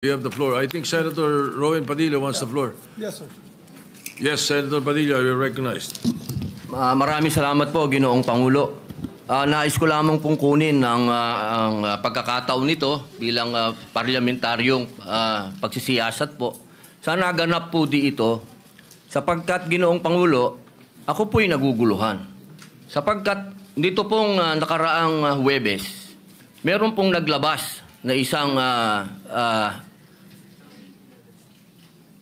You have the floor. I think Senator Rowan Padilla wants the floor. Yes, sir. Yes, Senator Padilla, you're recognized. Maraming salamat po, Ginoong Pangulo. Nais ko lamang pong kunin ang pagkakataon nito bilang parlamentaryong pagsisiyasat po. Sana ganap po di ito sapagkat, Ginoong Pangulo, ako po'y naguguluhan. Sapagkat dito pong nakaraang Huwebes, meron pong naglabas na isang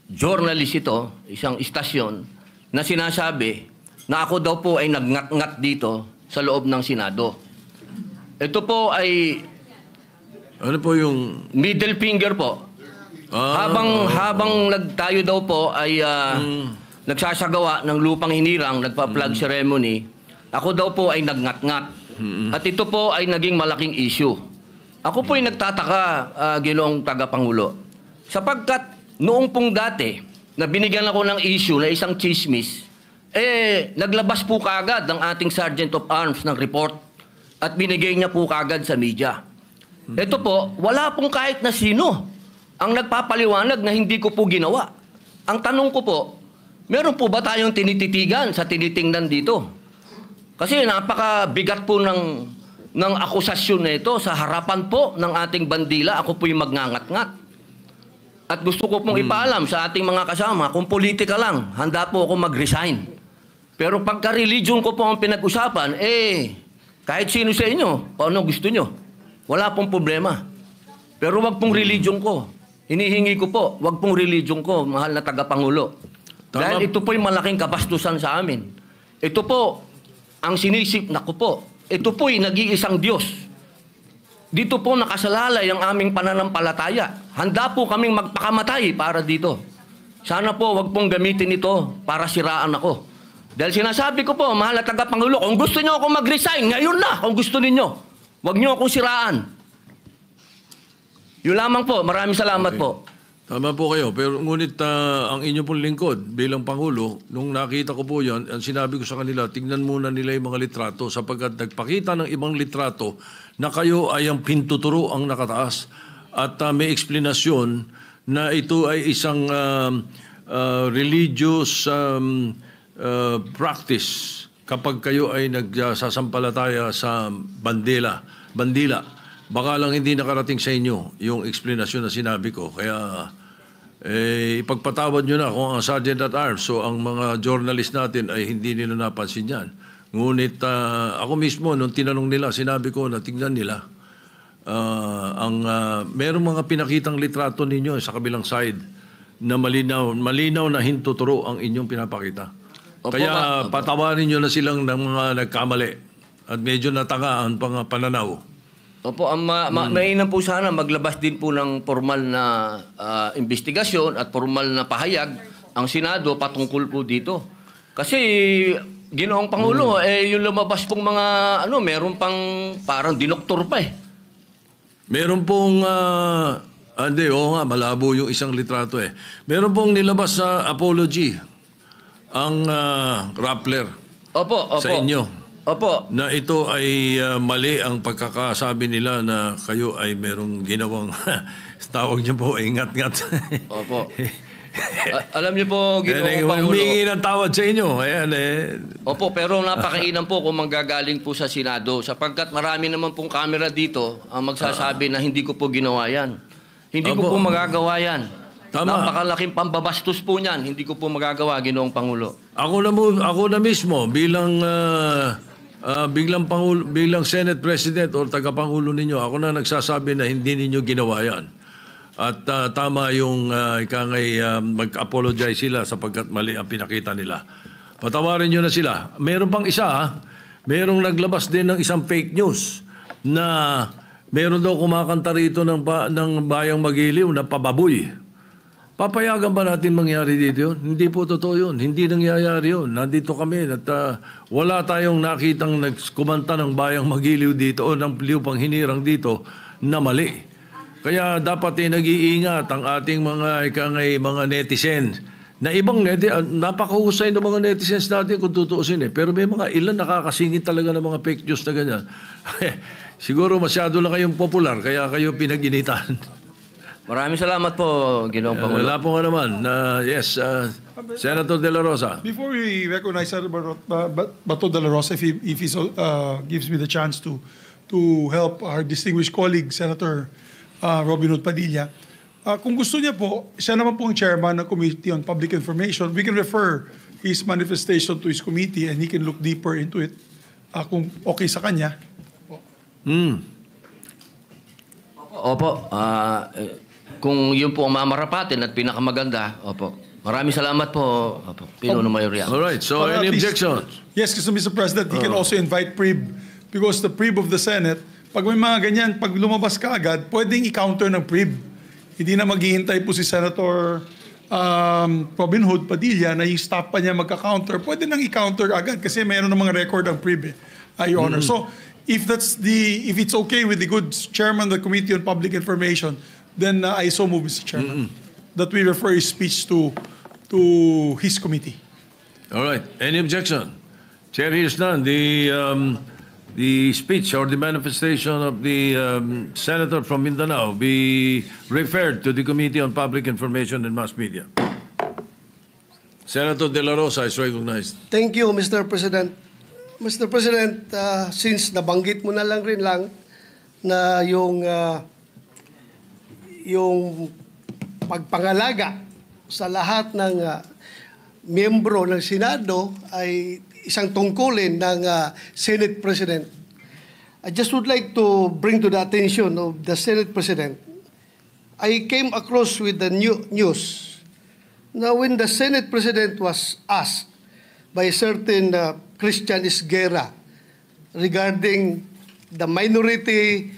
journalist ito, isang istasyon, na sinasabi na ako daw po ay nagngat-ngat dito sa loob ng Senado. Ito po ay Ano po yung... middle finger po. Habang tayo daw po ay nagsasagawa ng lupang hinirang, nagpa-flag ceremony, ako daw po ay nagngat-ngat. At ito po ay naging malaking issue. Ako po ay nagtataka, Ginoong Tagapangulo, sapagkat noong pong dati, na binigyan ako ng issue na isang chismis, naglabas po kaagad ng ating Sergeant of Arms ng report at binigay niya po kaagad sa media. Ito po, wala pong kahit na sino ang nagpapaliwanag na hindi ko po ginawa. Ang tanong ko po, meron po ba tayong tinititigan sa tinitingnan dito? Kasi napakabigat po ng akusasyon na ito sa harapan po ng ating bandila. Ako po'y magngangat-ngat. At gusto ko pong ipaalam sa ating mga kasama, kung politika lang, handa po ako mag-resign. Pero pagka-religion ko po ang pinag-usapan, kahit sino sa inyo, paano gusto nyo, wala pong problema. Pero wag pong religion ko. Hinihingi ko po, wag pong religion ko, mahal na tagapangulo. Dahil ito po'y malaking kabastusan sa amin. Ito po, ang sinisip na ko po, ito po'y nag-iisang Diyos. Dito po nakasalalay ang aming pananampalataya. Handa po kaming magpakamatay para dito. Sana po wag pong gamitin ito para siraan ako. Dahil sinasabi ko po, mahal na tagapangulo, kung gusto niyo ako mag-resign, ngayon na kung gusto ninyo. Wag niyo akong siraan. Yun lamang po. Maraming salamat po. Tama po kayo. Pero ngunit ang inyo pong lingkod bilang Pangulo, nung nakita ko po yan, ang sinabi ko sa kanila, tingnan muna nila yung mga litrato sapagkat nagpakita ng ibang litrato na kayo ay ang pintuturo ang nakataas. At may eksplanasyon na ito ay isang religious practice kapag kayo ay nagsasampalataya sa bandila. Baka lang hindi nakarating sa inyo yung explanation na sinabi ko. Kaya ipagpatawad nyo na kung ang Sergeant at Arms, so ang mga journalist natin ay hindi nila napansin yan. Ngunit ako mismo, nung tinanong nila, sinabi ko na tignan nila. Merong mga pinakitang litrato ninyo sa kabilang side na malinaw na hintuturo ang inyong pinapakita. Opo, Kaya patawarin nyo na silang ng mga nagkamali at medyo natangaan pang pananaw. Opo, mainam po sana maglabas din po ng formal na investigasyon at formal na pahayag ang Senado patungkol po dito. Kasi, Ginoong Pangulo, yung lumabas pong mga, meron pang parang dinoktor pa eh. Meron pong, malabo yung isang litrato eh. Meron pong nilabas sa apology ang Rappler Opo. sa inyo. Opo. Na ito ay mali ang pagkakasabi nila na kayo ay merong ginawang, tawag niyo po, ingat-ngat. Opo. Alam niyo po, Ginoong Pangulo. Humingi ng tawad sa inyo. Ayan Opo, pero napakainam po kung manggagaling po sa Senado sapagkat marami naman pong kamera dito ang magsasabi na hindi ko po ginawa yan. Hindi ko po magagawa yan. Tama. Napakalaking pambabastos po niyan. Hindi ko po magagawa, Ginoong Pangulo. Ako na mismo bilang bilang Senate President o tagapangulo ninyo, ako na nagsasabi na hindi ninyo ginawa yan. At tama yung mag-apologize sila sapagkat mali ang pinakita nila. Patawarin nyo na sila. Meron pang isa, merong naglabas din ng isang fake news na meron daw kumakanta rito ng Bayang Magiliw na pababoy. Papayagan ba natin mangyari dito yun? Hindi po totoo yun. Hindi nangyayari yun. Nandito kami at wala tayong nakitang nagkumanta ng Bayang Magiliw dito o ng lupang hinirang dito na mali. Kaya dapat nag-iingat ang ating mga netizens. Na ibang napakahusay ng mga netizens natin kung tutuusin eh. Pero may mga ilan nakakasingit talaga ng mga fake news na ganyan. Siguro masyado lang kayong popular kaya kayo pinag-initan. Maraming salamat po, Ginoong Pangulo. Wala po nga naman. Yes, Senator De La Rosa. Before we recognize Senator Bato de la Rosa, if he gives me the chance to help our distinguished colleague, Senator Robin Hood Padilla, kung gusto niya po, siya naman po ang chairman ng Committee on Public Information. We can refer his manifestation to his committee and he can look deeper into it kung okay sa kanya. Opo, kung yun po ang mamarapatin at pinakamaganda, opo. Maraming salamat po, opo, Pinuno Mayor Yang. All right, so Para any at least- objections? Yes, kasi Mr. President, he can also invite PRIB because the PRIB of the Senate, pag may mga ganyan, pag lumabas ka agad, pwedeng i-counter ng PRIB. Hindi na maghihintay po si Senator Robin Hood Padilla na i-stop pa niya magka-counter. Pwede nang i-counter agad kasi mayroon ng mga record ang PRIB, Your Honor. So, if it's okay with the good chairman of the Committee on Public Information, then I so move, Mr. Chairman, that we refer his speech to his committee. All right, any objection? Chair hears none. The speech or the manifestation of the senator from Mindanao be referred to the Committee on Public Information and Mass Media. Senator De La Rosa is recognized. Thank you, Mr. President. Mr. President, since nabanggit mo na lang rin na yung pagpangalaga sa lahat ng miyembro ng Senado ay isang tungkulin ng Senate President. I just would like to bring to the attention of the Senate President. I came across with the news na when the Senate President was asked by a certain Christian Esguerra regarding the minority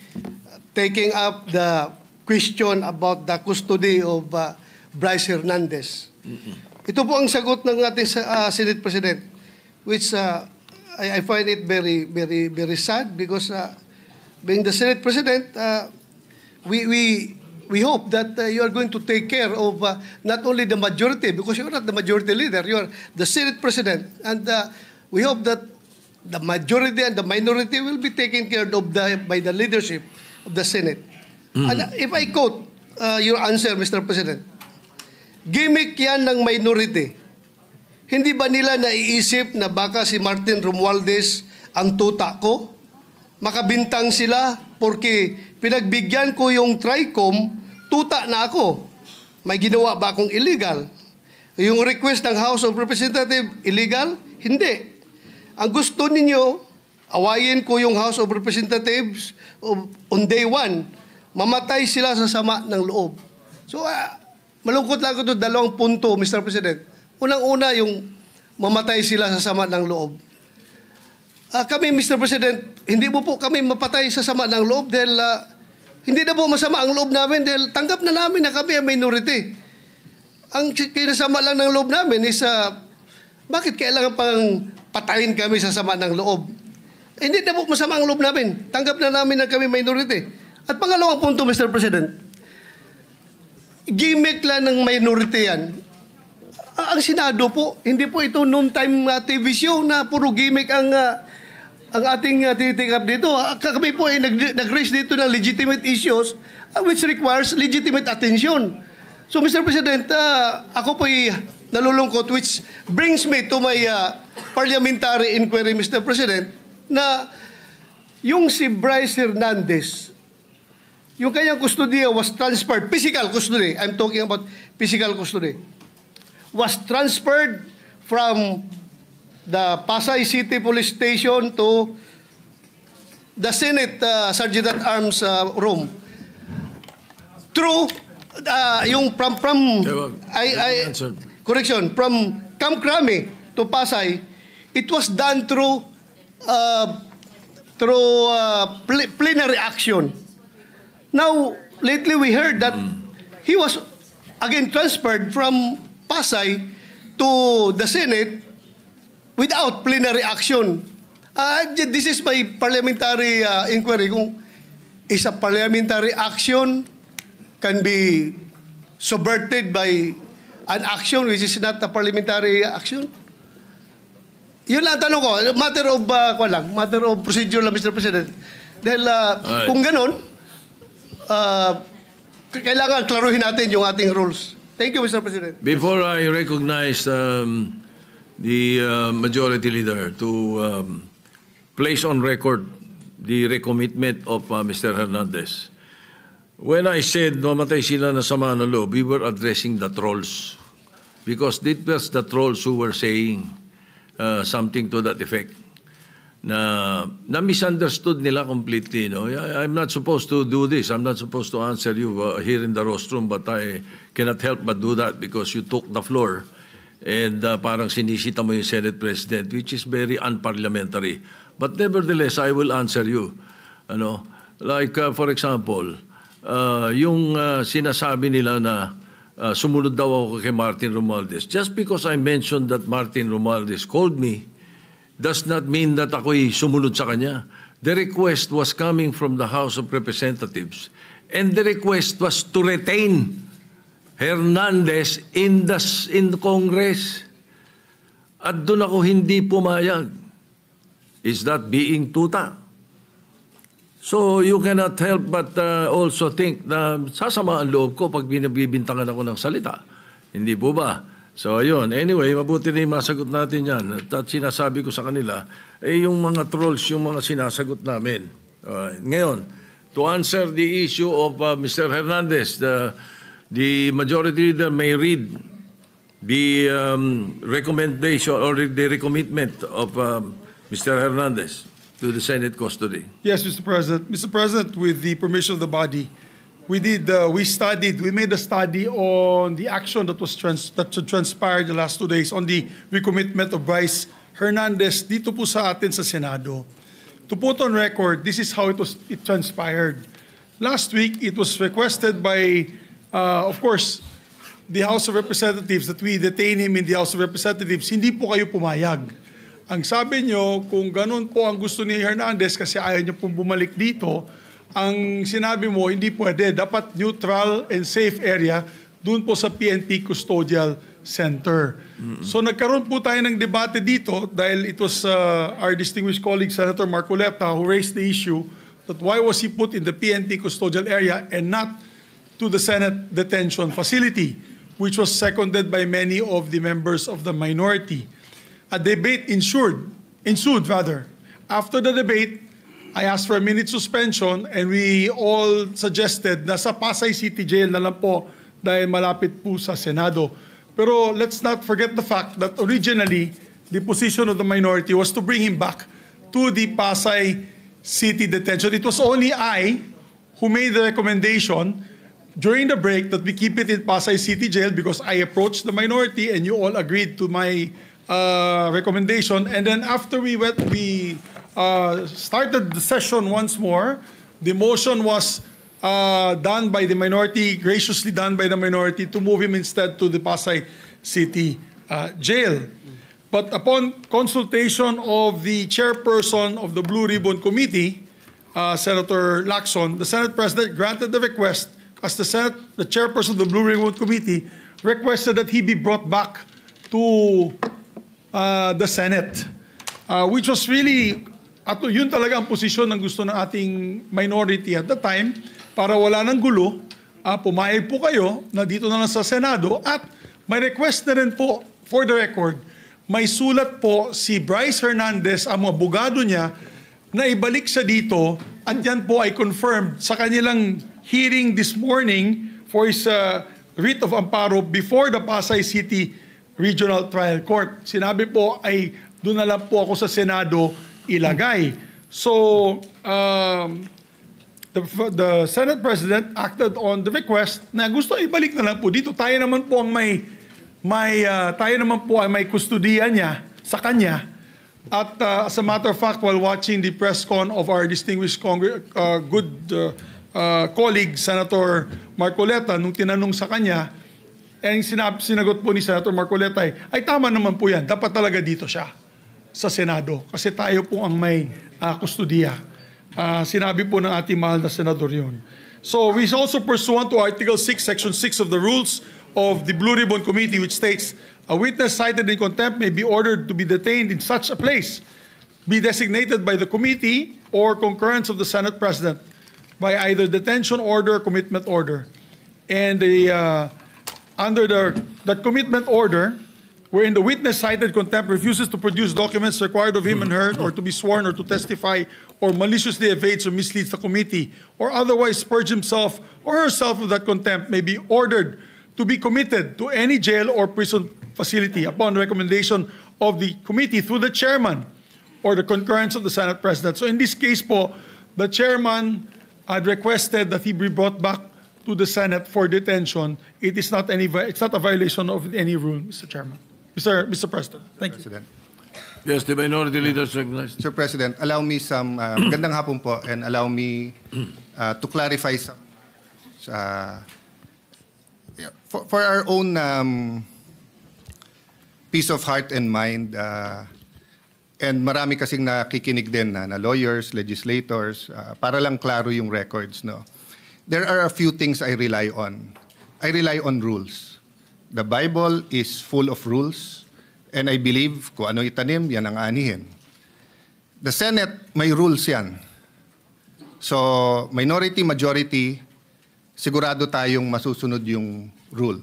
taking up the question about the custody of Bryce Hernandez. Ito po ang sagot ng ating Senate President, which I find it very, very, very sad because being the Senate President, we hope that you are going to take care of not only the majority, because you are not the majority leader, you are the Senate President, and we hope that the majority and the minority will be taken care of by the leadership of the Senate. And if I quote your answer, Mr. President, gimmick yan ng minority. Hindi ba nila naiisip na baka si Martin Romualdez ang tuta ko? Makabintang sila porque pinagbigyan ko yung TRICOM, tuta na ako. May ginawa ba akong illegal? Yung request ng House of Representatives, illegal? Hindi. Ang gusto ninyo, awayin ko yung House of Representatives on day one. Mamatay sila sa sama ng loob. So, malungkot lang ko ito, dalawang punto, Mr. President. Unang-una, yung mamatay sila sa sama ng loob. Kami, Mr. President, hindi mo po kami mapatay sa sama ng loob dahil hindi na po masama ang loob namin dahil tanggap na namin na kami ang minority. Ang kinasama lang ng loob namin is bakit kailangan pang patayin kami sa sama ng loob? Hindi na po masama ang loob namin. Tanggap na namin na kami minority. At pangalawang punto, Mr. President, gimmick lang ng minority yan. Ang Senado po, hindi po ito noon-time TV show na puro gimmick ang ating tinitikap dito. Kami po ay nag-raise dito ng legitimate issues which requires legitimate attention. So, Mr. President, ako po ay nalulungkot which brings me to my parliamentary inquiry, Mr. President, na yung si Bryce Hernandez, yung kanyang custody was transferred, physical custody, I'm talking about physical custody, was transferred from the Pasay City Police Station to the Senate Sergeant at Arms room. Through, yung from correction, from Camp Crame to Pasay, it was done through plenary action. Now, lately we heard that he was again transferred from Pasay to the Senate without plenary action. This is my parliamentary inquiry. Kung is a parliamentary action can be subverted by an action which is not a parliamentary action? Yun lang tanong ko. Matter of procedure lang, Mr. President. Dahil kung ganon, kailangan klaruhin natin yung ating rules. Thank you, Mr. President. Before I recognize the majority leader to place on record the recommitment of Mr. Hernandez, when I said mamatay sila na sama ng loob, we were addressing the trolls. Because it was the trolls who were saying something to that effect. Na misunderstood nila completely. No? I'm not supposed to do this. I'm not supposed to answer you here in the rostrum, but I cannot help but do that because you took the floor and parang sinisita mo yung Senate President, which is very unparliamentary. But nevertheless, I will answer you. Ano? Like, for example, yung sinasabi nila na sumunod daw ako kay Martin Romualdez. Just because I mentioned that Martin Romualdez called me, does not mean that ako'y sumunod sa kanya. The request was coming from the House of Representatives. And the request was to retain Hernandez in the Congress. At doon ako hindi pumayag. Is that being tuta? So you cannot help but also think na sasama ang loob ko pag binibintangan ako ng salita. Hindi po ba? So, ayun. Anyway, mabuti na yung masagot natin yan. At sinasabi ko sa kanila, yung mga trolls, yung mga sinasagot namin. Ngayon, to answer the issue of Mr. Hernandez, the majority leader may read the recommendation or the recommitment of Mr. Hernandez to the Senate custody. Yes, Mr. President. Mr. President, with the permission of the body, we made a study on the action that transpired the last 2 days on the recommitment of Bryce Hernandez dito po sa atin sa Senado. To put on record, this is how it transpired. Last week, it was requested by, of course, the House of Representatives that we detain him in the House of Representatives. Hindi po kayo pumayag. Ang sabi nyo, kung ganun po ang gusto ni Hernandez kasi ayaw nyo pong bumalik dito, ang sinabi mo, hindi pwede. Dapat neutral and safe area doon po sa PNP Custodial Center. So nagkaroon po tayo ng debate dito dahil it was our distinguished colleague, Senator Marcoleta, who raised the issue that why was he put in the PNP Custodial area and not to the Senate Detention Facility, which was seconded by many of the members of the minority. A debate ensued. After the debate, I asked for a minute suspension and we all suggested na sa Pasay City Jail na lang po dahil malapit po sa Senado. Pero let's not forget the fact that originally, the position of the minority was to bring him back to the Pasay City Detention. It was only I who made the recommendation during the break that we keep it in Pasay City Jail because I approached the minority and you all agreed to my recommendation. And then after we started the session once more, the motion was done by the minority, graciously done by the minority, to move him instead to the Pasay City Jail. But upon consultation of the chairperson of the Blue Ribbon Committee, Senator Lacson, the Senate President granted the request as the chairperson of the Blue Ribbon Committee requested that he be brought back to the Senate, which was really, yun talaga ang posisyon ng gusto ng ating minority at the time, para wala ng gulo, pumayag po kayo na dito na lang sa Senado at may request na rin po, for the record, may sulat po si Bryce Hernandez, ang mga abogado niya, na ibalik siya dito at yan po ay confirmed sa kanilang hearing this morning for his writ of amparo before the Pasay City Regional Trial Court. Sinabi po ay doon na lang po ako sa Senado ilagay. So, the Senate President acted on the request na gusto ibalik na lang po dito. Tayo naman po ang may kustodiya niya sa kanya. At as a matter of fact, while watching the press con of our distinguished colleague, Senator Marcoleta, nung tinanong sa kanya, sinagot po ni Senator Marcoleta ay tama naman po yan. Dapat talaga dito siya sa Senado. Kasi tayo po ang may kustodiya. Sinabi po ng ating mahal na senador yun. So we also pursuant to Article 6, Section 6 of the rules of the Blue Ribbon Committee, which states, a witness cited in contempt may be ordered to be detained in such a place, be designated by the committee or concurrence of the Senate President by either detention order or commitment order. and under that commitment order, wherein the witness cited contempt refuses to produce documents required of him and her, or to be sworn or to testify, or maliciously evades or misleads the committee, or otherwise purge himself or herself of that contempt, may be ordered to be committed to any jail or prison facility upon recommendation of the committee through the chairman or the concurrence of the Senate President. So in this case po, the chairman had requested that he be brought back to the Senate for detention. It's not a violation of any rule, Mr. Chairman. Mr. President, thank you. President. Yes, the minority leader is recognized. Sir President, allow me some, magandang hapon po, and allow me to clarify some, for our own peace of heart and mind, and marami kasing nakikinig din na lawyers, legislators, para lang klaro yung records, no? There are a few things I rely on. I rely on rules. The Bible is full of rules, and I believe kung ano itanim, yan ang anihin. The Senate, may rules yan. So, minority, majority, sigurado tayong masusunod yung rule.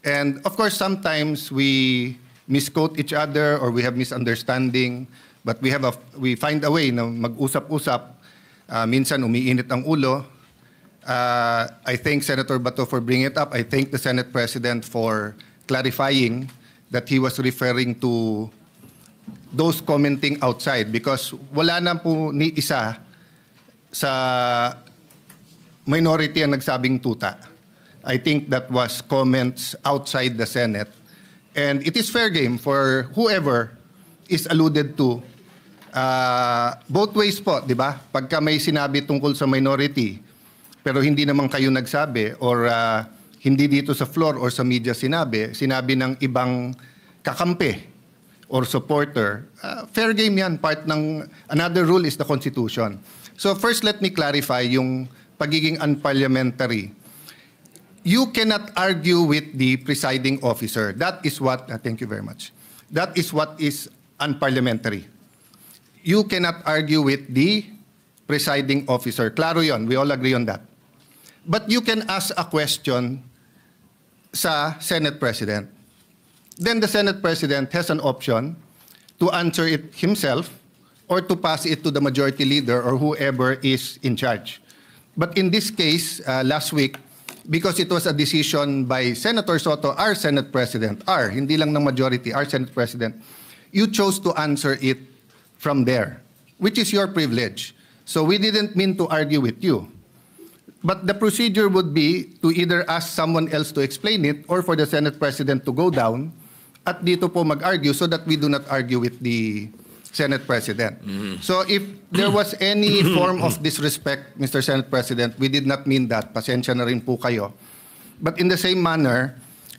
And of course, sometimes we misquote each other or we have misunderstanding, but we find a way na mag-usap-usap. Minsan umiinit ang ulo. I thank Senator Bato for bringing it up. I thank the Senate President for clarifying that he was referring to those commenting outside, because wala na po ni isa sa minority ang nagsabing tuta. I think that was comments outside the Senate. And it is fair game for whoever is alluded to. Both ways po, di ba? Pagka may sinabi tungkol sa minority, pero hindi naman kayo nagsabi, or hindi dito sa floor or sa media sinabi ng ibang kakampi or supporter, fair game yan. Part ng, another rule is the Constitution. So first, let me clarify yung pagiging unparliamentary. You cannot argue with the presiding officer. That is what, thank you very much. That is what is unparliamentary. You cannot argue with the presiding officer. Klaro yon, we all agree on that. But you can ask a question sa Senate President. Then the Senate President has an option to answer it himself or to pass it to the majority leader or whoever is in charge. But in this case, last week, because it was a decision by Senator Soto, our Senate President, hindi lang ng majority, our Senate President, you chose to answer it from there, which is your privilege. So we didn't mean to argue with you. But the procedure would be to either ask someone else to explain it or for the Senate President to go down at dito po mag-argue so that we do not argue with the Senate President. So if there was any form of disrespect, Mr. Senate President, we did not mean that. Pasensya na rin po kayo. But in the same manner,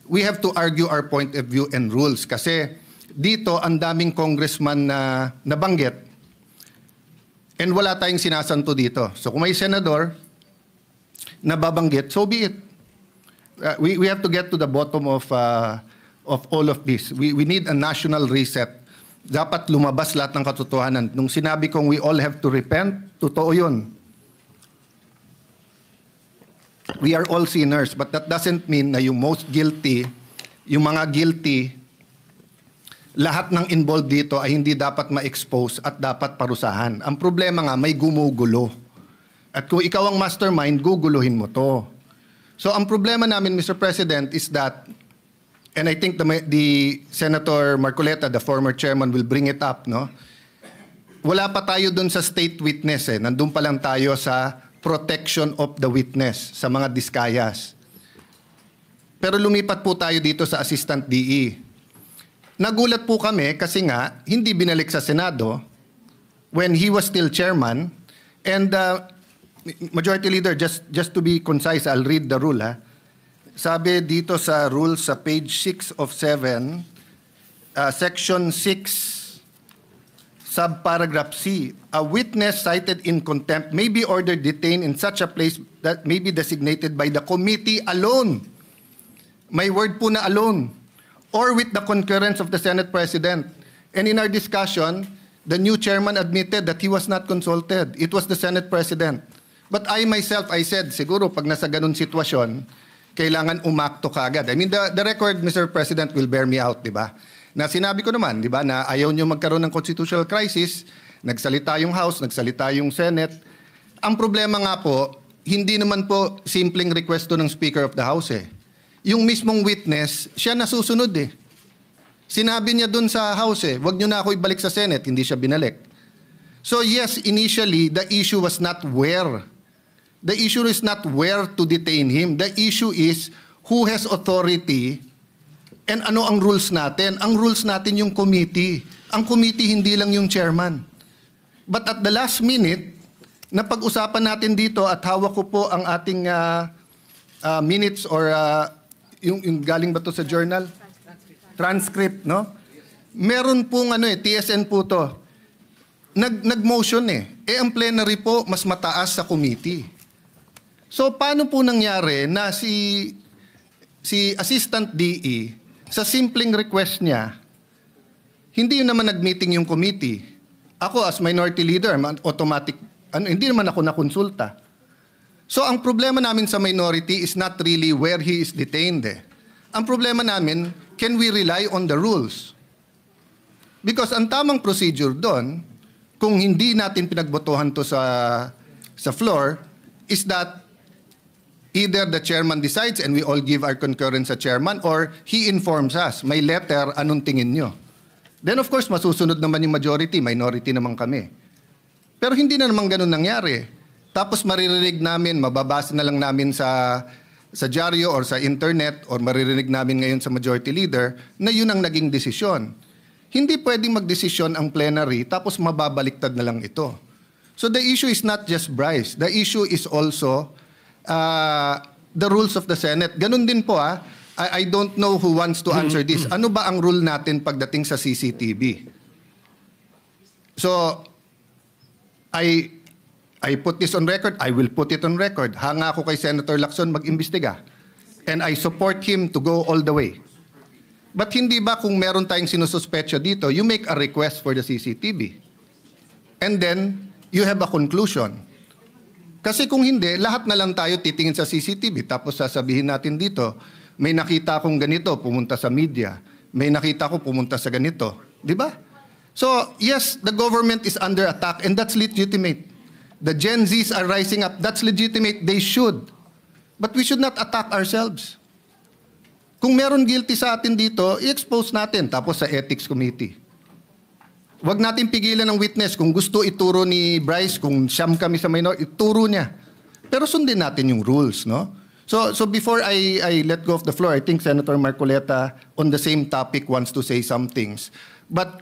we have to argue our point of view and rules. Kasi dito, ang daming congressman na nabanggit and wala tayong sinasanto dito. So kung may senador nababanggit, so be it. We have to get to the bottom of all of this. We need a national reset. Dapat lumabas lahat ng katotohanan. Nung sinabi kong we all have to repent, totoo yun. We are all sinners, but that doesn't mean na yung most guilty, yung mga guilty, lahat ng involved dito ay hindi dapat ma-expose at dapat parusahan. Ang problema nga, may gumugulo. At kung ikaw ang mastermind, guguluhin mo to. So ang problema namin, Mr. President, is that, and I think the Senator Marcoleta, the former chairman, will bring it up, no? Wala pa tayo dun sa state witness, eh. Nandun pa lang tayo sa protection of the witness, sa mga diskayas. Pero lumipat po tayo dito sa Assistant DE. Nagulat po kami kasi nga, hindi binalik sa Senado when he was still chairman. And Majority Leader, just to be concise, I'll read the rule, ha? Sabi dito sa rules sa page 6 of 7, section 6, subparagraph C, a witness cited in contempt may be ordered detained in such a place that may be designated by the committee alone. May word po na alone. Or with the concurrence of the Senate President. And in our discussion, the new chairman admitted that he was not consulted. It was the Senate President. But I myself, I said, siguro pag nasa ganun sitwasyon, kailangan umakto kagad. I mean, the record, Mr. President, will bear me out, di ba? Na sinabi ko naman, di ba, na ayaw nyo magkaroon ng constitutional crisis, nagsalita yung House, nagsalita yung Senate. Ang problema nga po, hindi naman po simpleng request to ng Speaker of the House eh. Yung mismong witness, siya nasusunod eh. Sinabi niya dun sa House eh, wag nyo na ako ibalik sa Senate, hindi siya binalik. So yes, initially, the issue was not where. The issue is not where to detain him. The issue is who has authority and ano ang rules natin. Ang rules natin yung committee. Ang committee hindi lang yung chairman. But at the last minute, napag-usapan natin dito at hawak ko po ang ating minutes or yung galing ba to sa journal? Transcript, no? Meron pong TSN po to. Nag-motion eh. Ang plenary po, mas mataas sa committee. So, paano po nangyari na si Assistant DE, sa simpleng request niya, hindi naman nag-meeting yung committee. Ako as minority leader, automatic, hindi naman ako nakonsulta. So, ang problema namin sa minority is not really where he is detained eh. Ang problema namin, can we rely on the rules? Because ang tamang procedure doon, kung hindi natin pinagbotohan to sa floor, is that either the chairman decides and we all give our concurrence sa chairman or he informs us, may letter, anong tingin nyo? Then of course, masusunod naman yung majority, minority naman kami. Pero hindi na naman ganun nangyari. Tapos maririnig namin, mababasa na lang namin sa dyaryo or sa internet or maririnig namin ngayon sa majority leader na yun ang naging desisyon. Hindi pwedeng magdesisyon ang plenary tapos mababaliktad na lang ito. So the issue is not just Bryce. The issue is also the rules of the Senate. Ganun din po I don't know who wants to answer this. Ano ba ang rule natin pagdating sa CCTV? So, I put this on record. I will put it on record. Hanga ako kay Senator Lacson mag-imbestiga. And I support him to go all the way. But hindi ba kung meron tayong sinususpetsya dito, you make a request for the CCTV. And then, you have a conclusion. Kasi kung hindi, lahat na lang tayo titingin sa CCTV tapos sasabihin natin dito, may nakita akong ganito, pumunta sa media. May nakita ko, pumunta sa ganito. Di ba? So, yes, the government is under attack and that's legitimate. The Gen Zs are rising up. That's legitimate. They should. But we should not attack ourselves. Kung meron guilty sa atin dito, i-expose natin tapos sa Ethics Committee. Huwag natin pigilan ng witness. Kung gusto ituro ni Bryce, kung siyam kami sa minor, ituro niya. Pero sundin natin yung rules, no? So before I let go of the floor, I think Senator Marcoleta on the same topic wants to say some things. But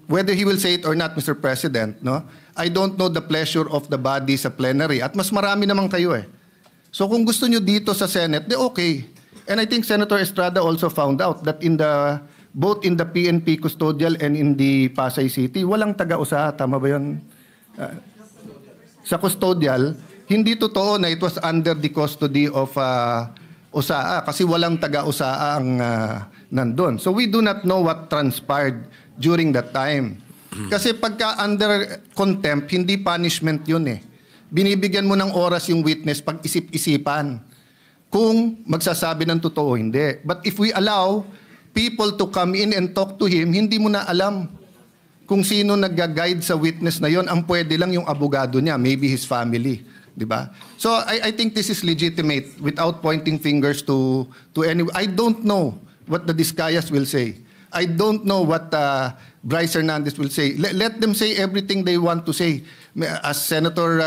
whether he will say it or not, Mr. President, no? I don't know the pleasure of the body sa plenary. At mas marami naman kayo eh. So kung gusto nyo dito sa Senate, de okay. And I think Senator Estrada also found out that both in the PNP custodial and in the Pasay City, walang taga-usaha. Tama ba yun? Sa custodial, hindi totoo na it was under the custody of USAA kasi walang taga-USAA ang nandun. So we do not know what transpired during that time. Kasi pagka under contempt, hindi punishment yun eh. Binibigyan mo ng oras yung witness pag isip-isipan kung magsasabi ng totoo hindi. But if we allow people to come in and talk to him, hindi mo na alam kung sino nag-guide sa witness na yon. Ang pwede lang yung abogado niya, maybe his family, di ba? So I think this is legitimate without pointing fingers to anyone. I don't know what the Discayas will say. I don't know what Bryce Hernandez will say. Let them say everything they want to say. As Senator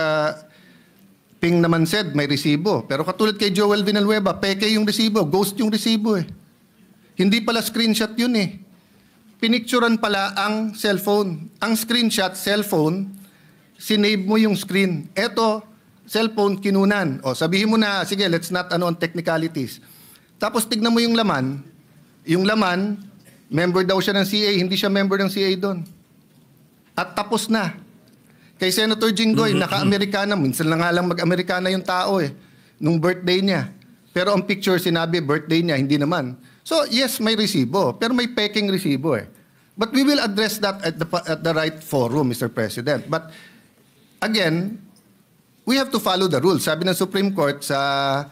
Ping naman said, may resibo. Pero katulad kay Joel Villanueva, peke yung resibo, ghost yung resibo eh. Hindi pala screenshot yun eh. Pinicturan pala ang cellphone. Ang screenshot, cellphone, sinave mo yung screen. Eto, cellphone, kinunan. O, sabihin mo na, sige, let's not on technicalities. Tapos tignan mo yung laman. Yung laman, member daw siya ng CA, hindi siya member ng CA doon. At tapos na. Kay Senator Jinggoy, naka-Amerikana. Minsan lang nga lang mag-Amerikana yung tao eh. Nung birthday niya. Pero ang picture sinabi, birthday niya, hindi naman. So, yes, may resibo. Pero may peking resibo eh. But we will address that at the right forum, Mr. President. But, again, we have to follow the rules. Sabi ng Supreme Court sa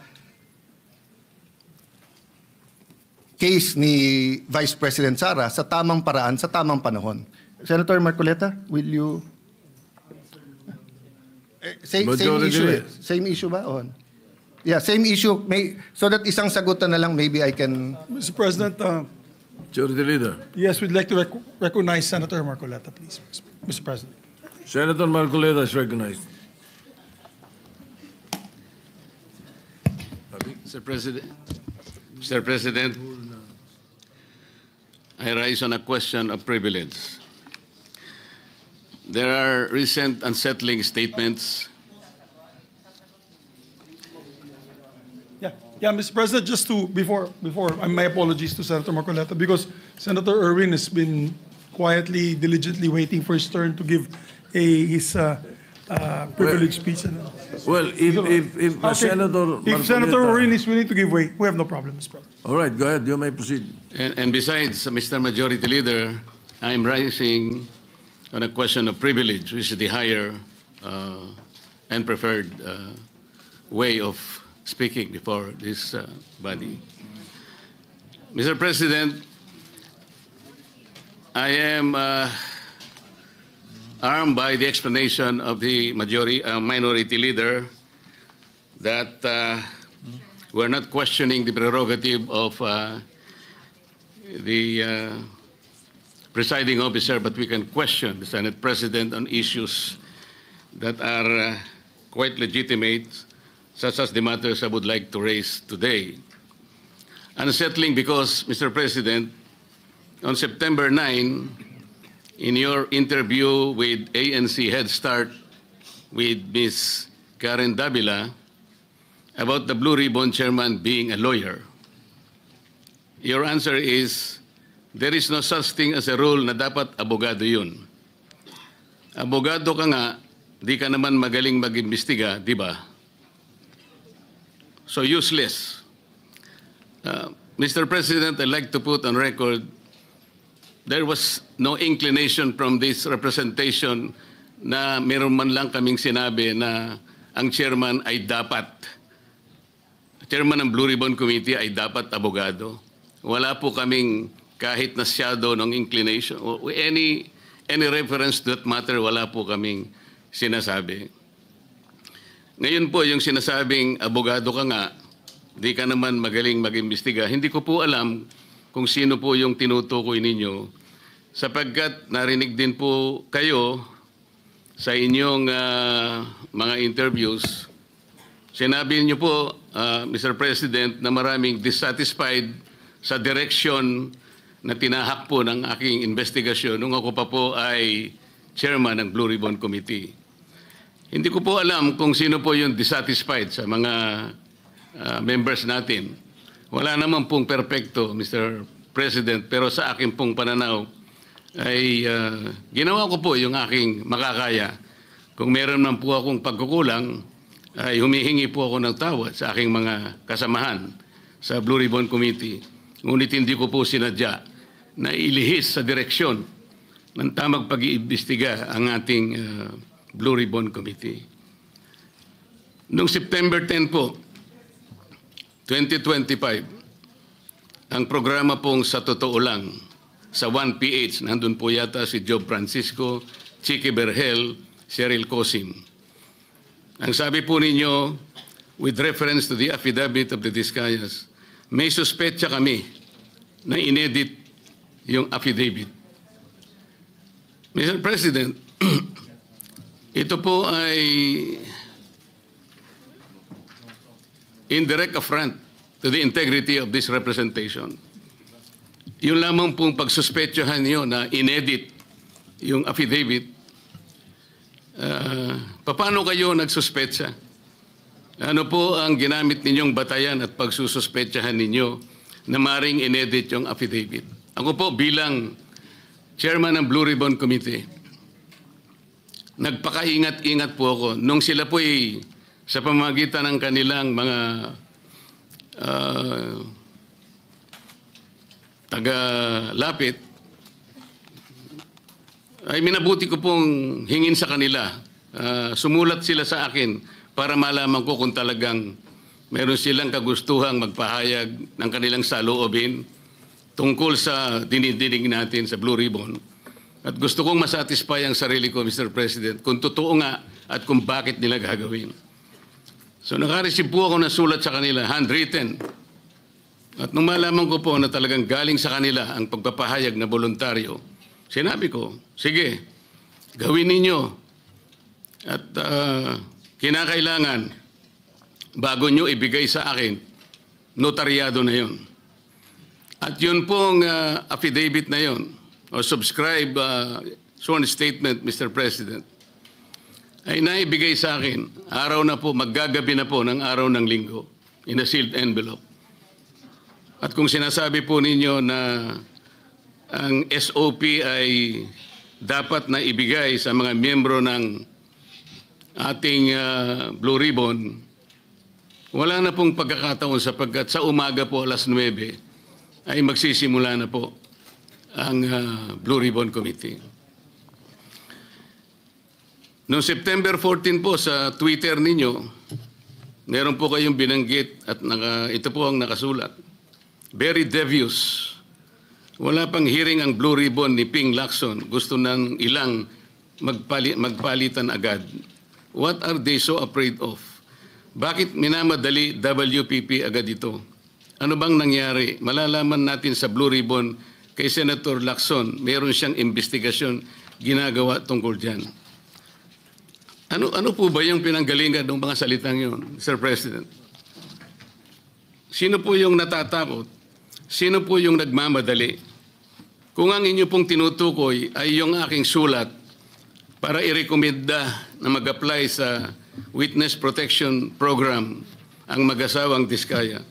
case ni Vice President Sara sa tamang paraan, sa tamang panahon. Senator Marcoleta, will you... Same Majority issue eh. Same issue ba? Yeah, same issue. So that isang sagutan na lang, maybe I can... Mr. President, Majority Leader. yes, we'd like to recognize Senator Marcoleta, please, Mr. President. Senator Marcoleta is recognized. Mr. President, I rise on a question of privilege. There are recent unsettling statements. Yeah, Mr. President, just to, before, my apologies to Senator Marcoleta, because Senator Erwin has been quietly, diligently waiting for his turn to give his privileged speech. Well, if Okay. Senator If Senator Marcoleta- Erwin is willing to give way, we have no problem, Mr. President. All right, go ahead. You may proceed. And besides, Mr. Majority Leader, I'm rising on a question of privilege, which is the higher and preferred way of speaking before this body. Mr. President, I am armed by the explanation of the minority leader that we're not questioning the prerogative of the presiding officer, but we can question the Senate President on issues that are quite legitimate, such as the matters I would like to raise today. Unsettling because, Mr. President, on September 9, in your interview with ANC Head Start with Ms. Karen Davila about the Blue Ribbon Chairman being a lawyer, your answer is, there is no such thing as a rule na dapat abogado yun. Abogado ka nga, di ka naman magaling mag-imbestiga, di ba? So useless. Mr. President, I'd like to put on record, there was no inclination from this representation na meron man lang kaming sinabi na ang chairman ay dapat, chairman ng Blue Ribbon Committee ay dapat abogado. Wala po kaming kahit na shadow ng inclination. Any reference to that matter, wala po kaming sinasabi. Ngayon po, yung sinasabing abogado ka nga, di ka naman magaling mag-imbestiga, hindi ko po alam kung sino po yung tinutukoy ninyo, sapagkat narinig din po kayo sa inyong mga interviews. Sinabi niyo po, Mr. President, na maraming dissatisfied sa direction na tinahak po ng aking investigasyon nung ako pa po ay chairman ng Blue Ribbon Committee. Hindi ko po alam kung sino po yung dissatisfied sa mga members natin. Wala naman pong perpekto, Mr. President, pero sa akin pong pananaw ay ginawa ko po yung aking makakaya. Kung meron man po akong pagkukulang, ay humihingi po ako ng tawad sa aking mga kasamahan sa Blue Ribbon Committee. Ngunit hindi ko po sinadya na ilihis sa direksyon ng tamang pag-iimbestiga ang ating Blue Ribbon Committee. Noong September 10 po, 2025, ang programa pong Sa Totoo Lang, sa 1PH, nandun po yata si Job Francisco, Chicky Berhel, Cheryl Cosim. Ang sabi po ninyo, with reference to the affidavit of the Discayas, may suspetsa kami na inedit yung affidavit. Mr. President, ito po ay indirect affront to the integrity of this representation. Yung lamang pong pagsuspetsahan niyo na inedit yung affidavit, paano kayo nagsuspetsa? Ano po ang ginamit ninyong batayan at pagsususpetsahan ninyo na maring inedit yung affidavit? Ako po bilang chairman ng Blue Ribbon Committee, nagpakaingat-ingat po ako nung sila po ay sa pamamagitan ng kanilang mga taga-lapit, ay minabuti ko pong hingin sa kanila. Sumulat sila sa akin para malaman ko kung talagang meron silang kagustuhang magpahayag ng kanilang saloobin tungkol sa dinidinig natin sa Blue Ribbon. At gusto kong masatisfy ang sarili ko, Mr. President, kung totoo nga at kung bakit nila gagawin. So nakareceive po ako ng sulat sa kanila, handwritten. At nung malaman ko po na talagang galing sa kanila ang pagpapahayag na voluntaryo, sinabi ko, sige, gawin ninyo. At kinakailangan, bago nyo ibigay sa akin, notaryado na yon. At yun pong affidavit na yon, o subscribe sworn statement, Mr. President, ay naibigay sa akin, araw na po, maggagabi na po ng araw ng linggo, in a sealed envelope. At kung sinasabi po ninyo na ang SOP ay dapat na ibigay sa mga miyembro ng ating Blue Ribbon, wala na pong pagkakataon sapagkat sa umaga po alas 9 ay magsisimula na po ang Blue Ribbon Committee. Noong September 14 po sa Twitter ninyo, meron po kayong binanggit at ito po ang nakasulat. Very devious. Wala pang hearing ang Blue Ribbon ni Ping Lacson. Gusto ng ilang magpalitan agad. What are they so afraid of? Bakit minamadali WPP agad ito? Ano bang nangyari? Malalaman natin sa Blue Ribbon kay Senator Lacson, meron siyang investigasyon ginagawa tungkol dyan. Ano po ba yung pinanggalingan ng mga salitang yun, Mr. President? Sino po yung natatakot? Sino po yung nagmamadali? Kung ang inyo pong tinutukoy ay yung aking sulat para irekomenda na mag-apply sa Witness Protection Program ang mag-asawang Diskaya,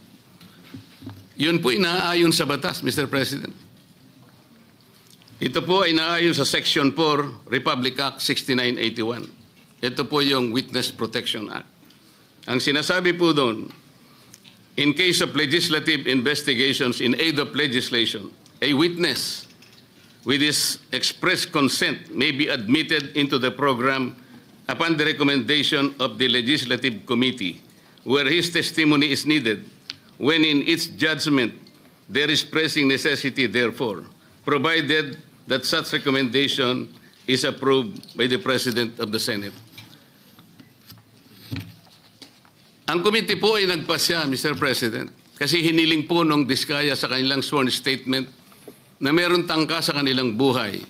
yun po inaayon sa batas, Mr. President. Ito po ay naayon sa Section 4, Republic Act 6981. Ito po yung Witness Protection Act. Ang sinasabi po doon, in case of legislative investigations in aid of legislation, a witness with his express consent may be admitted into the program upon the recommendation of the Legislative Committee where his testimony is needed when in its judgment there is pressing necessity therefore, provided that such recommendation is approved by the President of the Senate. Ang committee po ay nagpasya, Mr. President, kasi hiniling po nung Diskaya sa kanilang sworn statement na meron tangka sa kanilang buhay,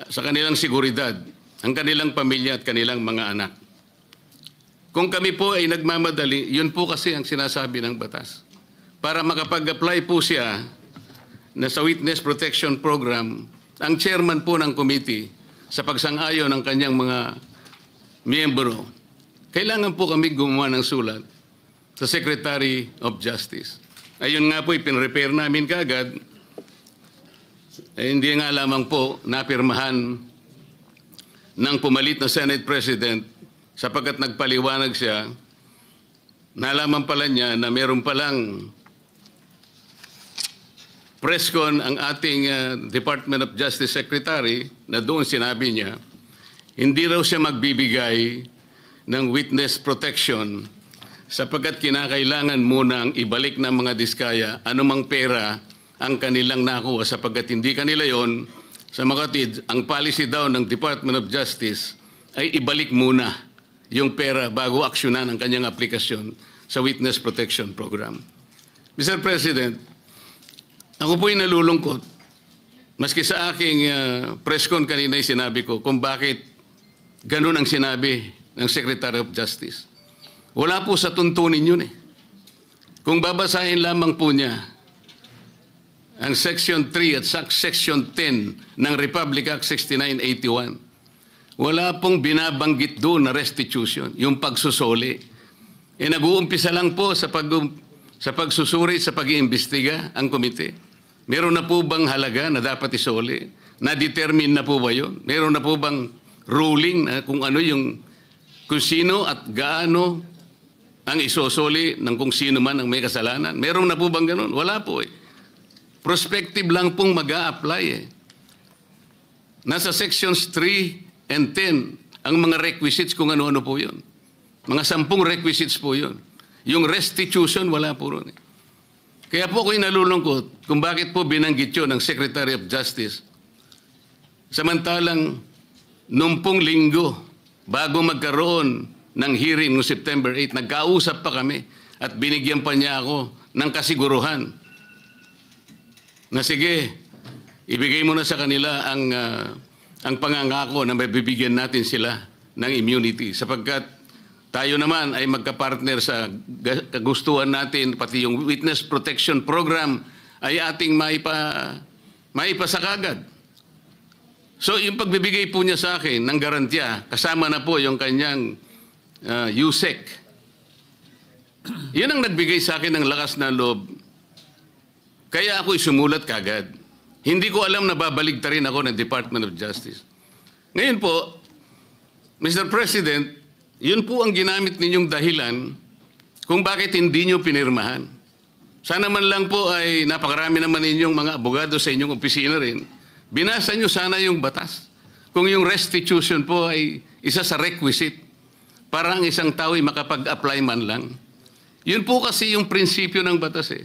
sa kanilang seguridad, ang kanilang pamilya at kanilang mga anak. Kung kami po ay nagmamadali, yun po kasi ang sinasabi ng batas. Para makapag-apply po siya na sa Witness Protection Program, ang chairman po ng committee sa pagsang-ayon ng kanyang mga miyembro, kailangan po kami gumawa ng sulat sa Secretary of Justice. Ayun nga po, ipinrepair namin kaagad. Hindi nga lamang po napirmahan ng pumalit na Senate President sapagkat nagpaliwanag siya, nalaman pala niya na meron palang presscon ang ating Department of Justice Secretary na doon sinabi niya, hindi raw siya magbibigay ng witness protection sapagkat kinakailangan munang ibalik ng mga Diskaya anumang pera ang kanilang nakuha sapagkat hindi kanila yon. Sa makatid, ang policy daw ng Department of Justice ay ibalik muna yung pera bago aksyonan ang kanyang aplikasyon sa Witness Protection Program. Mr. President, ako po'y nalulungkot. Maski sa aking press con kanina sinabi ko kung bakit ganun ang sinabi ng Secretary of Justice. Wala po sa tuntunin yun eh. Kung babasahin lamang po niya ang Section 3 at Section 10 ng Republic Act 6981, wala pong binabanggit doon na restitution, yung pagsusoli. Nag-uumpisa lang po sa pagsusuri, sa pag-iimbestiga ang komite. Meron na po bang halaga na dapat isoli? Na-determine na po ba yun? Meron na po bang ruling na kung ano yung kung sino at gaano ang isosoli ng kung sino man ang may kasalanan? Meron na po bang ganun? Wala po eh. Prospective lang pong mag-a-apply eh. Nasa sections 3 and 10 ang mga requisites kung ano-ano po yun. Mga 10 requisites po yun. Yung restitution, wala po ron eh. Kaya po ako'y nalulungkot kung bakit po binanggit yun ng Secretary of Justice. Samantalang, noong pong linggo, bago magkaroon ng hearing noong September 8, nagkausap pa kami at binigyan pa niya ako ng kasiguruhan na sige, ibigay mo na sa kanila ang pangangako na mabibigyan natin sila ng immunity sapagkat tayo naman ay magkapartner sa kagustuhan natin, pati yung Witness Protection Program ay ating maipasakagad. So yung pagbibigay po niya sa akin ng garantiya, kasama na po yung kanyang USEC. Yan ang nagbigay sa akin ng lakas na loob. Kaya ako'y sumulat kagad. Hindi ko alam na babaligtarin ako ng Department of Justice. Ngayon po, Mr. President, yun po ang ginamit ninyong dahilan kung bakit hindi nyo pinirmahan. Sana man lang po ay napakarami naman ninyong mga abogado sa inyong opisina rin. Binasa nyo sana yung batas. Kung yung restitution po ay isa sa requisite para ang isang tao ay makapag-apply man lang. Yun po kasi yung prinsipyo ng batas eh.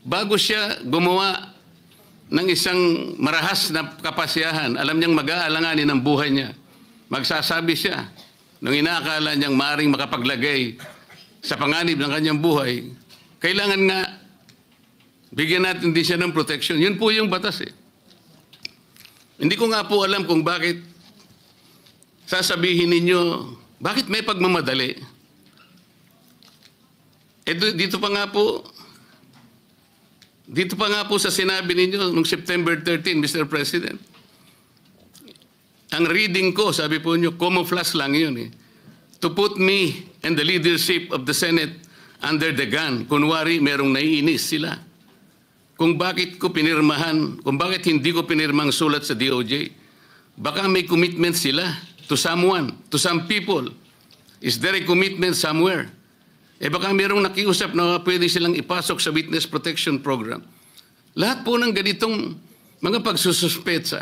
Bago siya gumawa ng isang marahas na kapasyahan, alam niyang mag-aalanganin ang buhay niya. Magsasabi siya, nung inaakala niyang maaring makapaglagay sa panganib ng kanyang buhay, kailangan nga bigyan natin din siya ng protection. Yun po yung batas eh. Hindi ko nga po alam kung bakit sasabihin ninyo, bakit may pagmamadali? Dito pa nga po sa sinabi ninyo noong September 13, Mr. President. Ang reading ko, sabi po niyo, camouflage lang yun eh. To put me and the leadership of the Senate under the gun. Kunwari, merong naiinis sila. Kung bakit hindi ko pinirmang sulat sa DOJ. Baka may commitment sila to someone, to some people. Is there a commitment somewhere? Baka merong nakiusap na pwede silang ipasok sa Witness Protection Program. Lahat po ng ganitong mga pagsususpetsa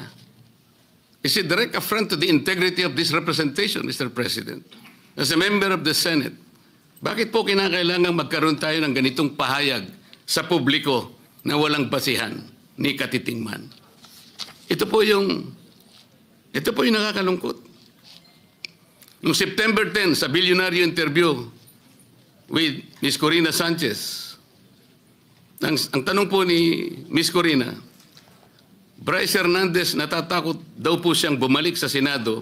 is a direct affront to the integrity of this representation, Mr. President. As a member of the Senate, bakit po kinakailangan magkaroon tayo ng ganitong pahayag sa publiko na walang basihan ni katitingman? Ito po yung nakakalungkot. Noong September 10, sa bilyonaryo interview with Ms. Corina Sanchez, ang tanong po ni Ms. Corina, Bryce Hernandez natatakot daw po siyang bumalik sa Senado.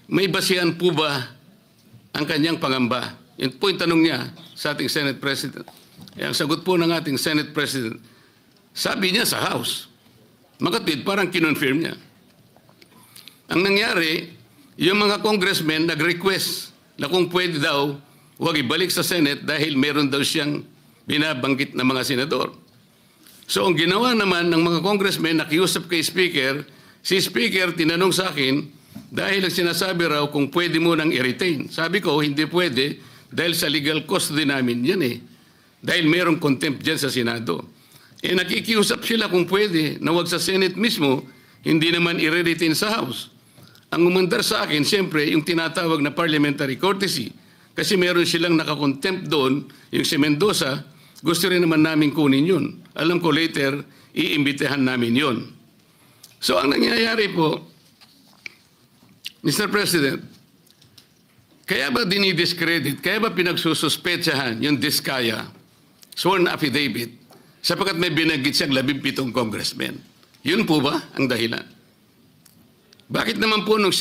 May basihan po ba ang kanyang pangamba? Yun po yung tanong niya sa ating Senate President. Ang sagot po ng ating Senate President, sabi niya sa House. Makatwid, parang kinonfirm niya. Ang nangyari, yung mga congressmen nag-request na kung pwede daw, huwag ibalik sa Senate dahil meron daw siyang binabanggit na mga senador. So ang ginawa naman ng mga congressmen, nakiusap kay Speaker, si Speaker tinanong sa akin, dahil ang sinasabi raw kung pwede mo nang i-retain. Sabi ko, hindi pwede dahil sa legal custody namin yan eh. Dahil merong contempt dyan sa Senado. Nakikiusap sila kung pwede na wag sa Senate mismo, hindi naman i-retain sa House. Ang umandar sa akin, siyempre, yung tinatawag na parliamentary courtesy. Kasi meron silang nakakontempt doon, yung si Mendoza, gusto rin naman namin kunin yun. Alam ko later, iimbitahan namin yun. So ang nangyayari po, Mr. President, kaya ba dinidiscredit, kaya ba pinagsususpetsahan yung Diskaya sworn affidavit sapagkat may binanggit siyang 17 congressmen? Yun po ba ang dahilan? Bakit naman po nung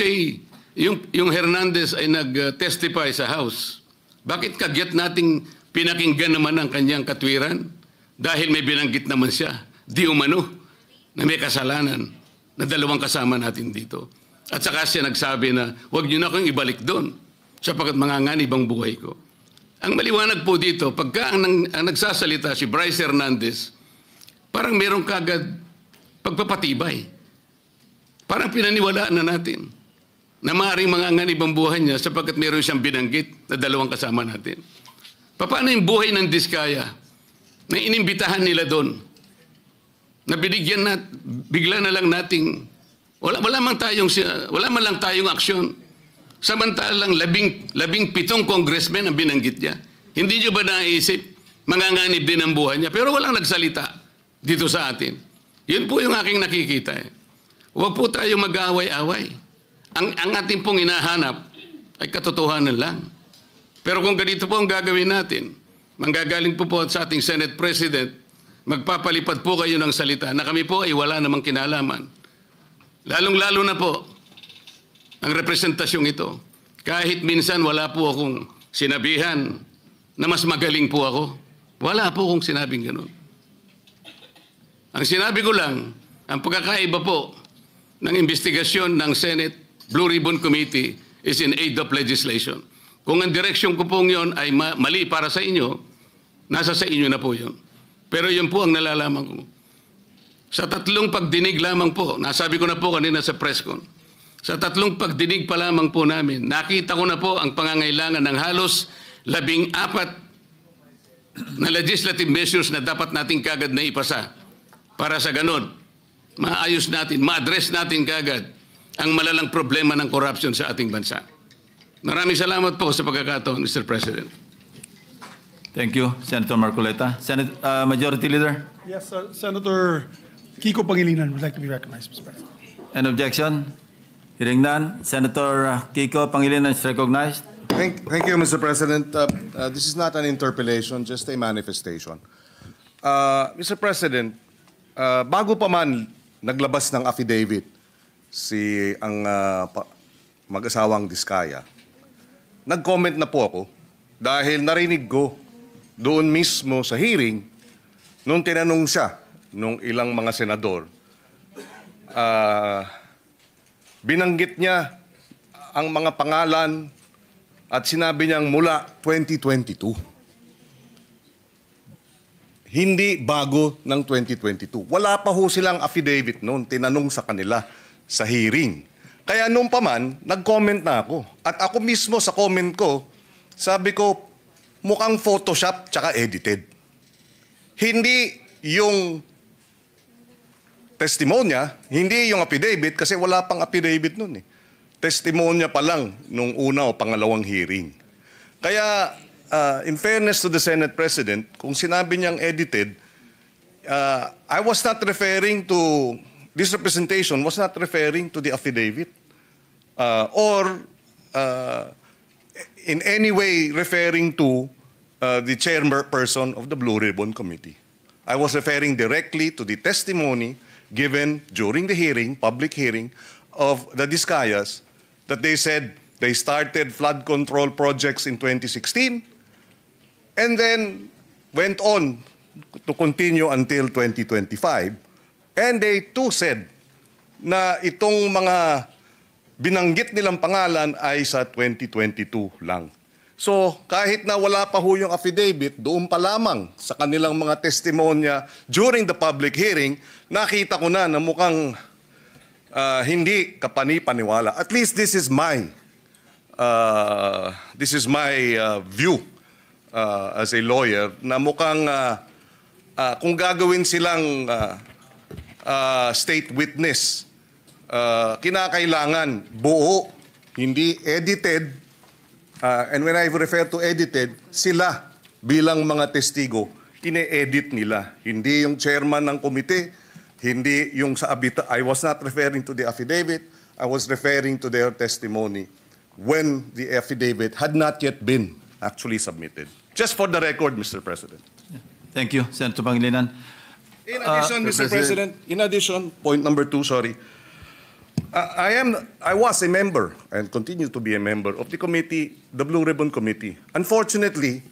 yung Hernandez ay nag-testify sa House, bakit kagyat nating pinakinggan naman ang kanyang katwiran? Dahil may binanggit naman siya, di umano, na may kasalanan na dalawang kasama natin dito. At saka siya nagsabi na, huwag niyo na akong ibalik doon sapagkat manganganib ang buhay ko. Ang maliwanag po dito, pagka ang nagsasalita si Bryce Hernandez, parang merong kagad pagpapatibay. Parang pinaniwalaan na natin na maaaring manganganib ang buhay niya sapagkat meron siyang binanggit na dalawang kasama natin. Paano yung buhay ng Diskaya na inimbitahan nila doon? Na binigyan na, bigla na lang nating, wala man lang tayong aksyon. Samantalang 17 congressmen ang binanggit niya. Hindi niyo ba naisip manganganib din ang buhay niya. Pero walang nagsalita dito sa atin. Yun po yung aking nakikita. Huwag po tayo mag-aaway-away. Ang ating pong hinahanap ay katotohanan lang. Pero kung ganito po ang gagawin natin, manggagaling po sa ating Senate President, magpapalipad po kayo ng salita na kami po ay wala namang kinalaman. Lalong-lalo na po ang representasyong ito. Kahit minsan wala po akong sinabihan na mas magaling po ako. Wala po akong sinabing ganun. Ang sinabi ko lang, ang pagkakaiba po ng investigasyon ng Senate Blue Ribbon Committee is in aid of legislation. Kung ang direksyon ko pong yun ay mali para sa inyo, nasa sa inyo na po yun. Pero yun po ang nalalaman ko. Sa 3 pagdinig lamang po, nasabi ko na po kanina sa press con, sa 3 pagdinig pa lamang po namin, nakita ko na po ang pangangailangan ng halos 14 na legislative measures na dapat natin kagad na ipasa para sa ganon, maayos natin, ma-address natin kagad ang malalang problema ng corruption sa ating bansa. Maraming salamat po sa pagkakataon, Mr. President. Thank you, Senator Marcoleta. Majority Leader, Yes, Senator Kiko Pangilinan would like to be recognized, Mr. President. an objection? Hearing none, Senator Kiko Pangilinan is recognized. Thank you, Mr. President. This is not an interpellation, just a manifestation. Mr. President, bago pa man naglabas ng affidavit ang mag-asawang Diskaya, nag-comment na po ako dahil narinig ko doon mismo sa hearing nung tinanong siya nung ilang mga senador, binanggit niya ang mga pangalan at sinabi niyang mula 2022. Hindi bago ng 2022. Wala pa ho silang affidavit noon, tinanong sa kanila sa hearing. Kaya nung pa man, nag-comment na ako. At ako mismo sa comment ko, sabi ko, mukhang Photoshop tsaka edited. Hindi yung testimonya, hindi yung affidavit, kasi wala pang affidavit noon eh. Testimonya pa lang nung una o pangalawang hearing. Kaya, in fairness to the Senate President, kung sinabi niyang edited, I was not referring to, this representation was not referring to the affidavit or in any way referring to the chairperson of the Blue Ribbon Committee. I was referring directly to the testimony given during the hearing, public hearing, of the Diskayas, that they said they started flood control projects in 2016 and then went on to continue until 2025. And they too said na itong mga binanggit nilang pangalan ay sa 2022 lang. So kahit na wala pa ho yung affidavit, doon pa lamang sa kanilang mga testimonya during the public hearing, nakita ko na mukhang hindi kapani-paniwala. At least this is my view as a lawyer, na mukhang kung gagawin silang state witness, kinakailangan buo, hindi edited. And when I refer to edited, sila bilang mga testigo, ine-edit nila. Hindi yung chairman ng komite, hindi yung sa abita. I was not referring to the affidavit. I was referring to their testimony when the affidavit had not yet been actually submitted. Just for the record, Mr. President. Thank you, Senator Pangilinan. In addition, Mr. President, in addition, point number 2, sorry. I was a member and continue to be a member of the committee, the Blue Ribbon Committee. Unfortunately,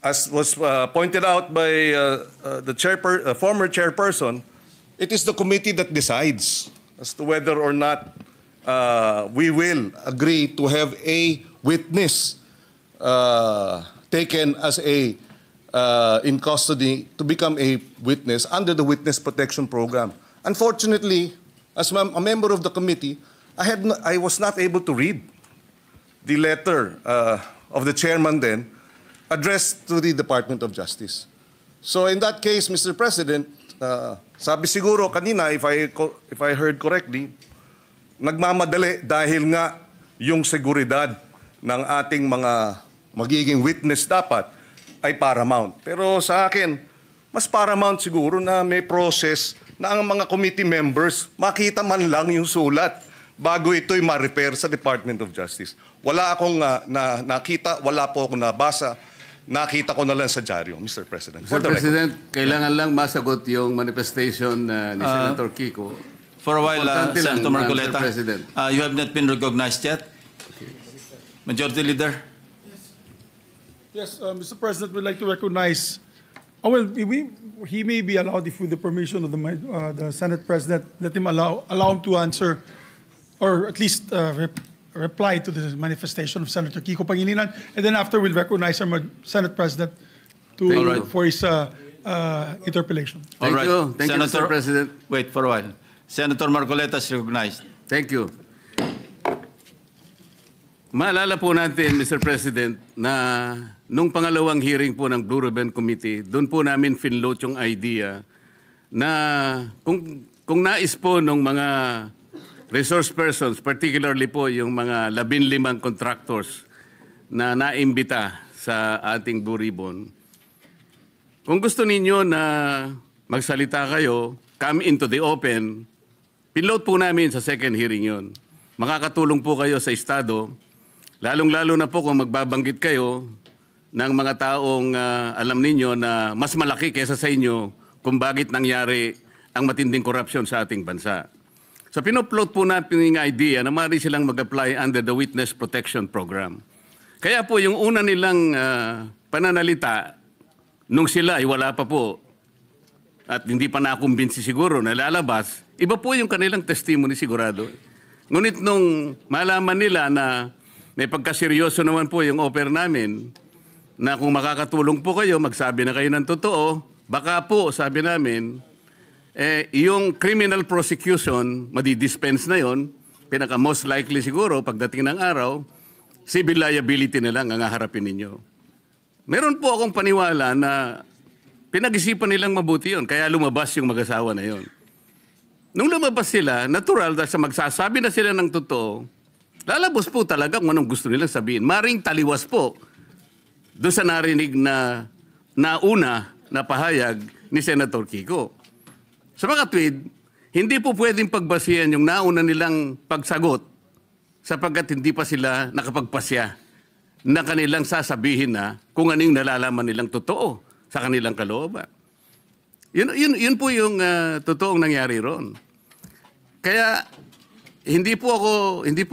as was pointed out by the former chairperson, it is the committee that decides as to whether or not we will agree to have a witness taken as in custody to become a witness under the Witness Protection Program. Unfortunately, as a member of the committee, I was not able to read the letter of the chairman then addressed to the Department of Justice. So in that case, Mr. President, sabi siguro kanina, if I heard correctly, nagmamadali dahil nga yung seguridad ng ating mga magiging witness dapat ay paramount. Pero sa akin, mas paramount siguro na may process na ang mga committee members makita man lang yung sulat bago ito'y ma-repair sa Department of Justice. Wala akong nakita, wala po akong nabasa. Nakita ko na lang sa dyaryo, Mr. President. For Mr. the record. President, kailangan lang masagot yung manifestation ni Senator Kiko. For a while, Importante lang, Senator Marcoleta, Mr. President. you have not been recognized yet. Majority Leader. Yes, Mr. President, we'd like to recognize. He may be allowed, if with the permission of the Senate President, let him allow him to answer, or at least reply to the manifestation of Senator Kiko Pangilinan, and then after we'll recognize our Senate President for his interpellation. Thank All right. you. Thank you, Mr. President. Wait for a while. Senator Marcoleta is recognized. Thank you. Maalala po natin, Mr. President, na nung pangalawang hearing po ng Blue Ribbon Committee, doon po namin finload yung idea na kung nais po ng mga resource persons, particularly po yung mga 15 contractors na naimbita sa ating Blue Ribbon, kung gusto ninyo na magsalita kayo, come into the open, pinload po namin sa second hearing yon. Makakatulong po kayo sa Estado, lalong-lalo na po kung magbabanggit kayo ng mga taong alam ninyo na mas malaki kaysa sa inyo kung bakit nangyari ang matinding korupsyon sa ating bansa. So pinupload po natin yung idea na maaari silang mag-apply under the Witness Protection Program. Kaya po yung una nilang pananalita, nung sila ay wala pa po at hindi pa nakumbinsi siguro na lalabas, iba po yung kanilang testimony sigurado. Ngunit nung malaman nila na may pagkaseryoso naman po yung offer namin, na kung makakatulong po kayo, magsabi na kayo ng totoo, baka po, sabi namin, yung criminal prosecution, madidispense na yon, pinaka most likely siguro, pagdating ng araw, civil liability na lang ang haharapin ninyo. Meron po akong paniwala na pinag-isipan nilang mabuti yon, kaya lumabas yung mag-asawa na yon. Nung lumabas sila, natural, dahil sa magsasabi na sila ng totoo, lalabas po talaga kung anong gusto nilang sabihin. Maring taliwas po doon sa narinig na nauna na pahayag ni Senator Kiko. Sa mga tweet, hindi po pwedeng pagbasihan yung nauna nilang pagsagot sapagkat hindi pa sila nakapagpasya na kanilang sasabihin na kung anong nalalaman nilang totoo sa kanilang kalooban. Yun po yung totoong nangyari ron. Kaya hindi po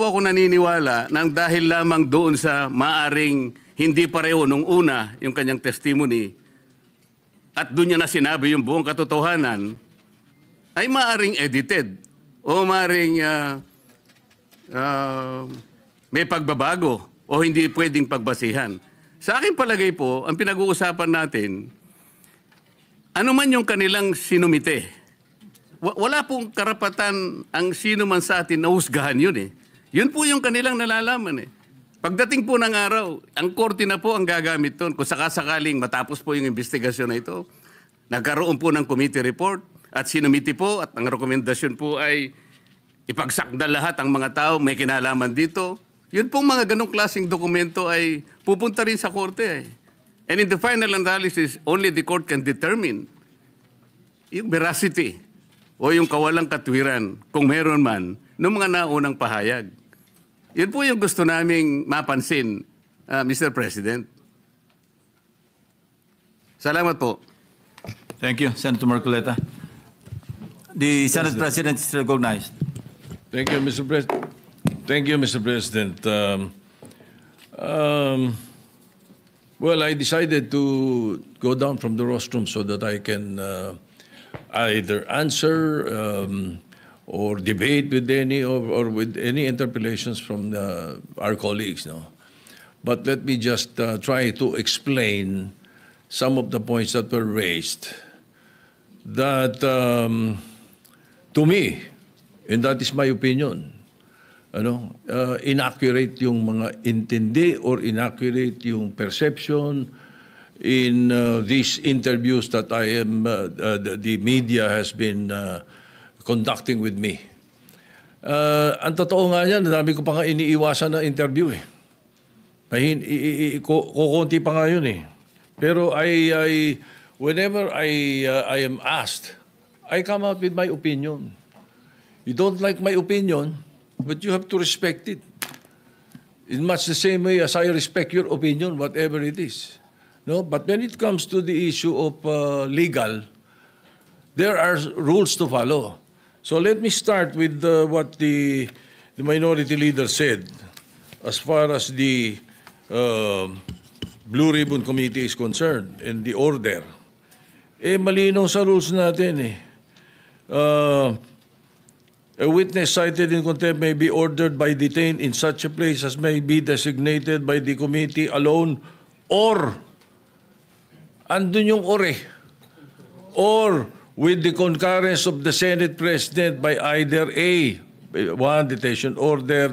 ako naniniwala nang dahil lamang doon sa maaring hindi pareho nung una yung kanyang testimony at doon niya na sinabi yung buong katotohanan, ay maaring edited o maaring may pagbabago o hindi pwedeng pagbasihan. Sa aking palagay po, ang pinag-uusapan natin, ano man yung kanilang sinumite, wala pong karapatan ang sino man sa atin na husgahan yun eh. Yun po yung kanilang nalalaman eh. Pagdating po ng araw, ang korte na po ang gagamit doon. Kung sakasakaling matapos po yung investigasyon na ito, nagkaroon po ng committee report at sinumiti po at ang rekomendasyon po ay ipagsakda lahat ang mga tao may kinalaman dito. Yun pong mga ganong klaseng dokumento ay pupunta rin sa korte eh. And in the final analysis, only the court can determine yung veracity o yung kawalang katwiran, kung meron man, ng mga naunang pahayag. Yun po yung gusto naming mapansin, Mr. President. Salamat po. Thank you, Senator Marcoleta. The Senate President is recognized. Thank you, Mr. President. Thank you, Mr. President. Well, I decided to go down from the rostrum so that I can either answer or debate with any or with any interpellations from our colleagues. No, but let me just try to explain some of the points that were raised. That to me, and that is my opinion, inaccurate yung mga intindi or inaccurate yung perception in these interviews that the media has been conducting with me. Ang totoo nga yan, dami ko pa nga iniiwasan na interview eh. Kukunti pa nga yun eh. Pero whenever I am asked, I come out with my opinion. You don't like my opinion, but you have to respect it. In much the same way as I respect your opinion, whatever it is. No, but when it comes to the issue of legal, there are rules to follow. So let me start with what the minority leader said as far as the Blue Ribbon Committee is concerned and the order. Malinaw sa rules natin eh. A witness cited in contempt may be ordered by detained in such a place as may be designated by the committee alone or, andun yung or eh, or with the concurrence of the Senate President by either one detention order.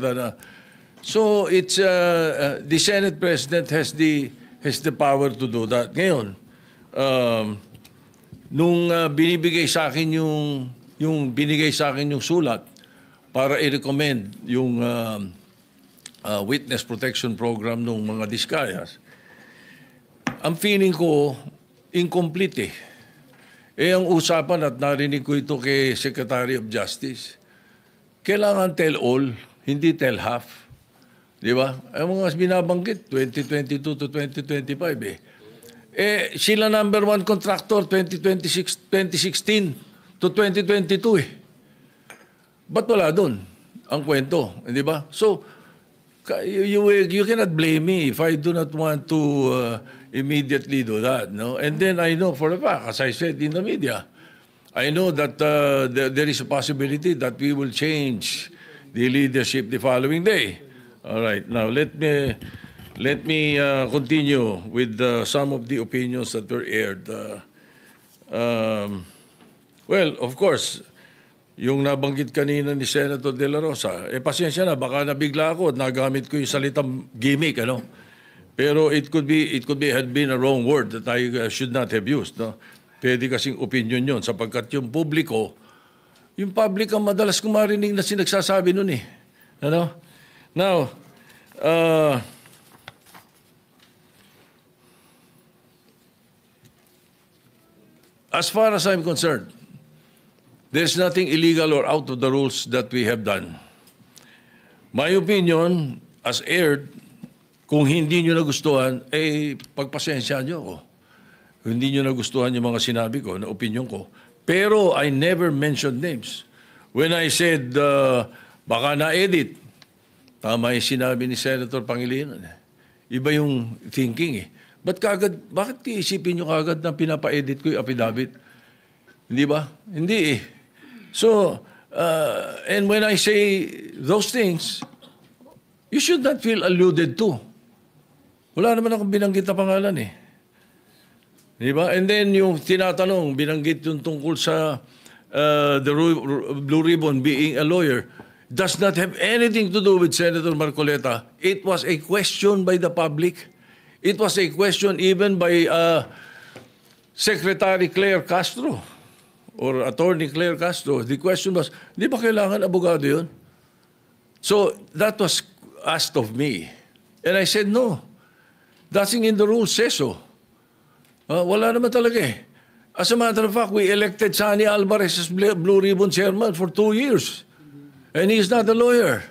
So it's the Senate President has the power to do that. Ngayon, nung binibigay sa akin yung binigay sa akin yung sulat para i-recommend yung witness protection program ng mga Diskayas, ang feeling ko incomplete eh. Ang usapan at narinig ko ito kay Secretary of Justice, kailangan tell all, hindi tell half. Di ba? Ang mga binabanggit, 2022 to 2025 eh. Sila number one contractor, 2016 to 2022 eh. Ba't wala doon ang kwento? Di ba? So, you cannot blame me if I do not want to immediately do that. No? And then I know for a fact, as I said in the media, I know that there is a possibility that we will change the leadership the following day. All right. Now, let me continue with some of the opinions that were aired. Well, of course, yung nabanggit kanina ni Senator De La Rosa, pasensya na, baka nabigla ako at nagamit ko yung salitang gimmick, ano? Pero it could be had been a wrong word that I should not have used, no? Pwede kasing opinion yon sapagkat yung public ang madalas kong marinig na sinagsasabi nun eh. Ano? Now, as far as I'm concerned, there's nothing illegal or out of the rules that we have done. My opinion, as aired, kung hindi nyo nagustuhan, pagpasensya nyo ako. Kung hindi nyo nagustuhan yung mga sinabi ko, na opinion ko. Pero I never mentioned names. When I said, baka na-edit, tama yung sinabi ni Senator Pangilinan. Iba yung thinking eh. Bakit iisipin nyo kagad na pinapa-edit ko yung affidavit? Hindi ba? Hindi eh. So, and when I say those things, you should not feel alluded to. Wala naman akong binanggit na pangalan eh. Di ba? And then yung tinatanong, binanggit yung tungkol sa the Blue Ribbon being a lawyer, does not have anything to do with Senator Marcoleta. It was a question by the public. It was a question even by Secretary Claire Castro or Attorney Claire Castro. The question was, di ba kailangan abogado yun? So that was asked of me. And I said, no. Nothing in the rules says so. Wala naman talaga eh. As a matter of fact, we elected Sani Alvarez as Blue Ribbon Chairman for 2 years. And he is not a lawyer.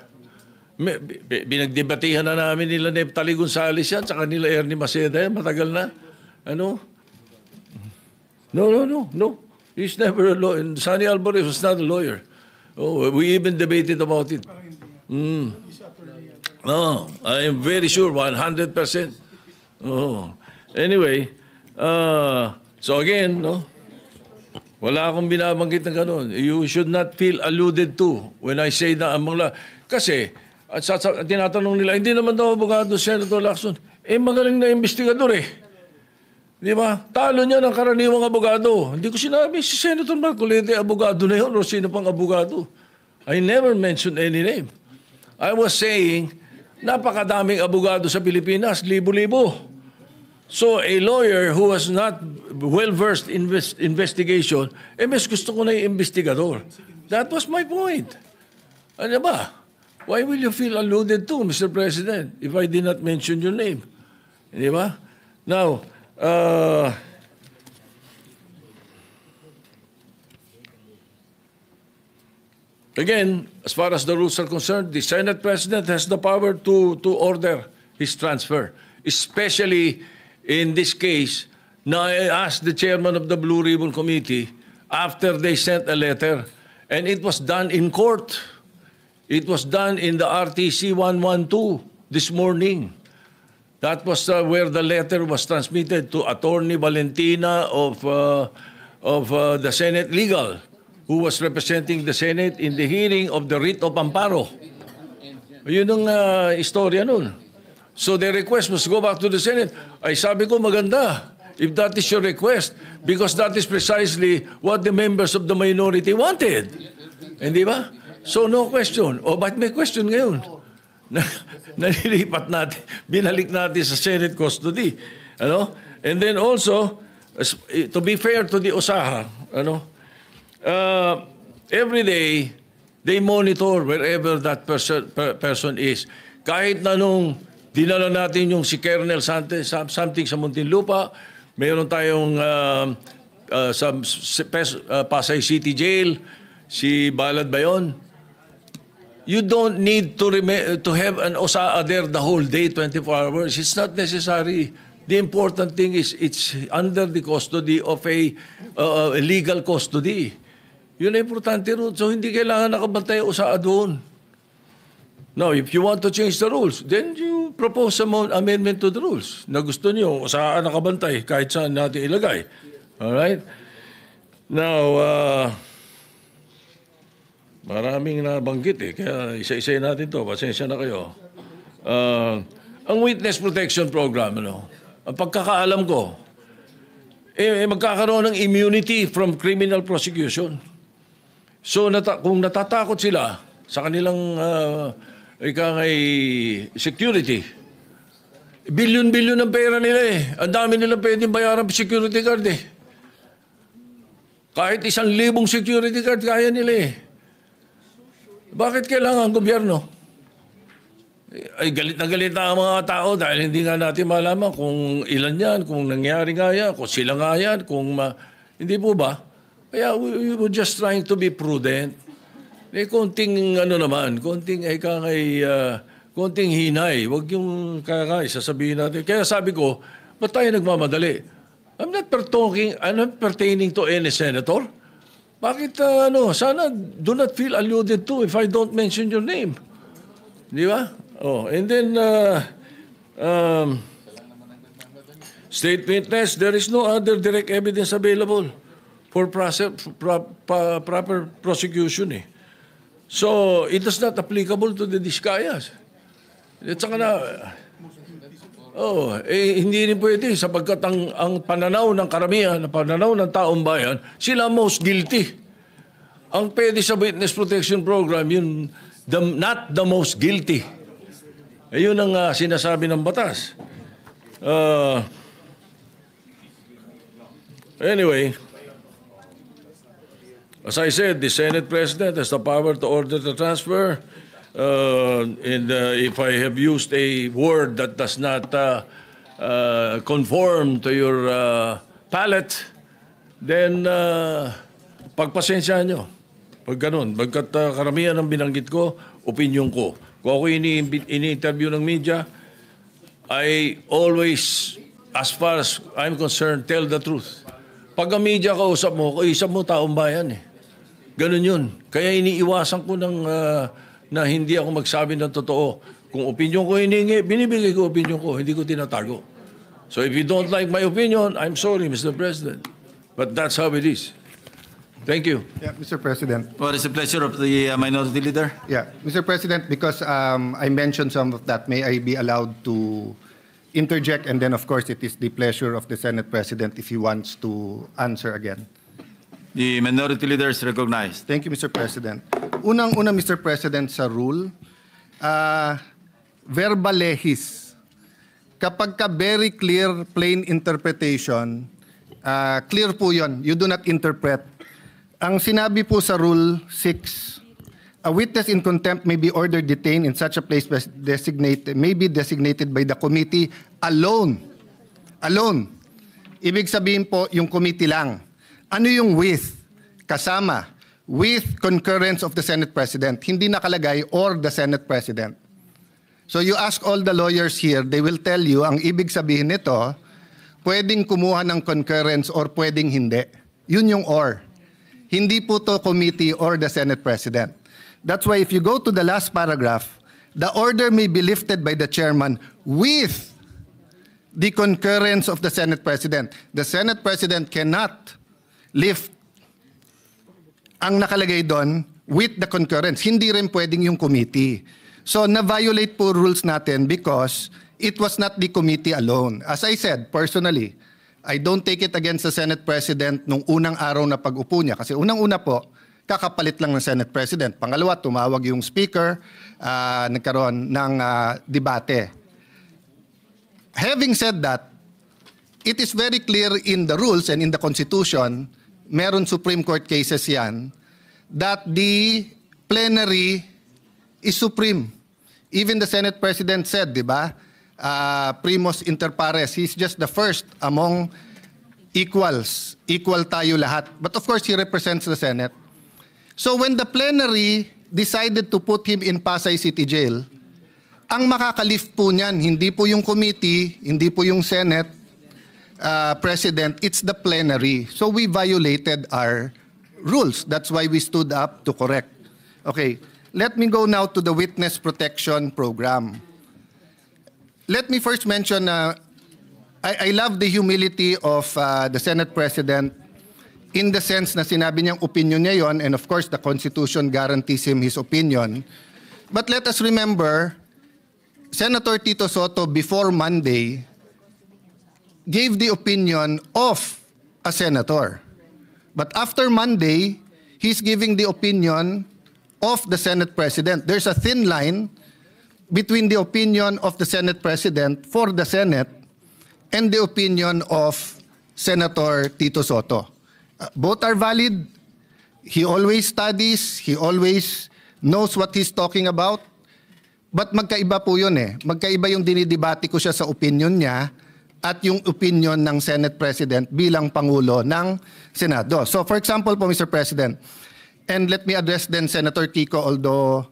Binagdebatihan na namin nila Neptali Gonzales yan, saka nila Ernie Maceda yan, matagal na. Ano? No. He's never a lawyer. Sani Alvarez was not a lawyer. Oh, we even debated about it. No, I am very sure, 100%. Oh. Anyway, so again, no, wala akong binabanggit na gano'n. You should not feel alluded to when I say na ang mga... Kasi, tinatanong nila, hindi naman daw abogado Senator Lacson. Magaling na investigador eh. Di ba? Talo niya ng karaniwang abogado. Hindi ko sinabi, si Senator Marcoleta, abogado na yun o sino pang abogado. I never mentioned any name. I was saying, napakadaming abogado sa Pilipinas, libo-libo. So a lawyer who was not well-versed in investigation, mas gusto ko na yung investigador. That was my point. Ano ba? Why will you feel alluded to, Mr. President, if I did not mention your name? Di ba? Now, Again, as far as the rules are concerned, the Senate President has the power to order his transfer, especially in this case. Now, I asked the chairman of the Blue Ribbon Committee after they sent a letter, and it was done in court. It was done in the RTC 112 this morning. That was where the letter was transmitted to Attorney Valentina of the Senate Legal, who was representing the Senate in the hearing of the writ of amparo. Yun ang istorya nun. So the request was go back to the Senate. Ay sabi ko maganda, if that is your request, because that is precisely what the members of the minority wanted. Hindi ba? So no question. O ba't may question ngayon? Nalilipat natin, binalik natin sa Senate custody. Ano? And then also, to be fair to the OSAHA, ano? Every day, they monitor wherever that person is. Kahit na nung dinala natin yung si Colonel something sa Muntinlupa, mayroon tayong sa Pasay City Jail, si Balad Bayon. You don't need to have an OSAA there the whole day, 24 hours. It's not necessary. The important thing is it's under the custody of a legal custody. Yun ang importante rin. So hindi kailangan nakabantay OSAA doon. Now, if you want to change the rules, then you propose some amendment to the rules. Na gusto niyo, OSAA nakabantay kahit saan natin ilagay. Alright? Now, maraming nabanggit kaya isa-isa natin to. Pasensya na kayo. Ang Witness Protection Program, ang pagkakaalam ko, magkakaroon ng immunity from criminal prosecution. So kung natatakot sila sa kanilang security, bilyon-bilyon ng pera nila Ang dami nilang pwedeng bayaran sa security guard Kahit 1,000 security guard kaya nila Bakit kailangan gobyerno? Ay galit na ang mga tao dahil hindi nga natin malaman kung ilan yan, kung nangyari nga yan, kung sila nga yan, hindi po ba? Kaya we were just trying to be prudent. Konting konting hinay. Huwag yung sasabihin natin. Kaya sabi ko, ba't tayo nagmamadali? I'm not pertaining to any senator. Bakit, sana do not feel alluded to if I don't mention your name. Di ba? Oh, and then, state witness, there is no other direct evidence available for proper prosecution So, it is not applicable to the Discayas. At saka hindi rin pwede sapagkat ang pananaw ng karamihan, ang pananaw ng taong bayan, sila most guilty. Ang pwede sa Witness Protection Program, yun, not the most guilty. Ayun ang sinasabi ng batas. Anyway, as I said, the Senate President has the power to order the transfer. And if I have used a word that does not conform to your palate, then pagpasensyahan nyo. Pag ganun, pagkat karamihan ng binanggit ko, opinion ko. Kung ako ini-interview ng media, I always, as far as I'm concerned, tell the truth. Pag ang media kausap mo taong bayan Ganun yun. Kaya iniiwasan ko na hindi ako magsabi ng totoo. Kung opinion ko hiningi, binibigay ko opinion ko, hindi ko tinatago. So if you don't like my opinion, I'm sorry, Mr. President. But that's how it is. Thank you. Yeah, Mr. President. What is the pleasure of the Minority Leader? Yeah, Mr. President, because I mentioned some of that, may I be allowed to interject? And then, of course, it is the pleasure of the Senate President if he wants to answer again. The Minority Leader is recognized. Thank you, Mr. President. Unang-una, Mr. President, sa rule, verba lehis. Kapag ka very clear, plain interpretation, clear po yun. You do not interpret. Ang sinabi po sa Rule 6, a witness in contempt may be ordered detained in such a place may be designated by the committee alone. Alone. Ibig sabihin po, yung committee lang. Ano yung with? Kasama. With concurrence of the Senate President. Hindi nakalagay or the Senate President. So you ask all the lawyers here, they will tell you, ang ibig sabihin nito, pwedeng kumuha ng concurrence or pwedeng hindi. Yun yung or. Hindi po to committee or the Senate President. That's why if you go to the last paragraph, the order may be lifted by the chairman with the concurrence of the Senate President. The Senate President cannot lift ang nakalagay doon with the concurrence. Hindi rin pwedeng yung committee. So na-violate po rules natin because it was not the committee alone. As I said, personally, I don't take it against the Senate President nung unang araw na pag-upo niya. Kasi unang-una po, kakapalit lang ng Senate President. Pangalawa, tumawag yung speaker, nagkaroon ng debate. Having said that, it is very clear in the rules and in the Constitution, meron Supreme Court cases yan, that the plenary is supreme. Even the Senate President said, di ba, primus inter pares, he's just the first among equals. Equal tayo lahat. But of course, he represents the Senate. So when the plenary decided to put him in Pasay City Jail, ang makakalift po niyan, hindi po yung committee, hindi po yung Senate President, it's the plenary. So we violated our rules. That's why we stood up to correct. Okay, let me go now to the Witness Protection Program. Let me first mention, I love the humility of the Senate President in the sense na sinabi niyang opinion niya yon, and of course the Constitution guarantees him his opinion. But let us remember, Senator Tito Soto before Monday gave the opinion of a senator. But after Monday, he's giving the opinion of the Senate President. There's a thin line between the opinion of the Senate President for the Senate and the opinion of Senator Tito Soto. Both are valid. He always studies. He always knows what he's talking about. But magkaiba po yun eh. Magkaiba yung dinidebate ko siya sa opinion niya at yung opinion ng Senate President bilang Pangulo ng Senado. So for example po, Mr. President, and let me address then Senator Kiko, although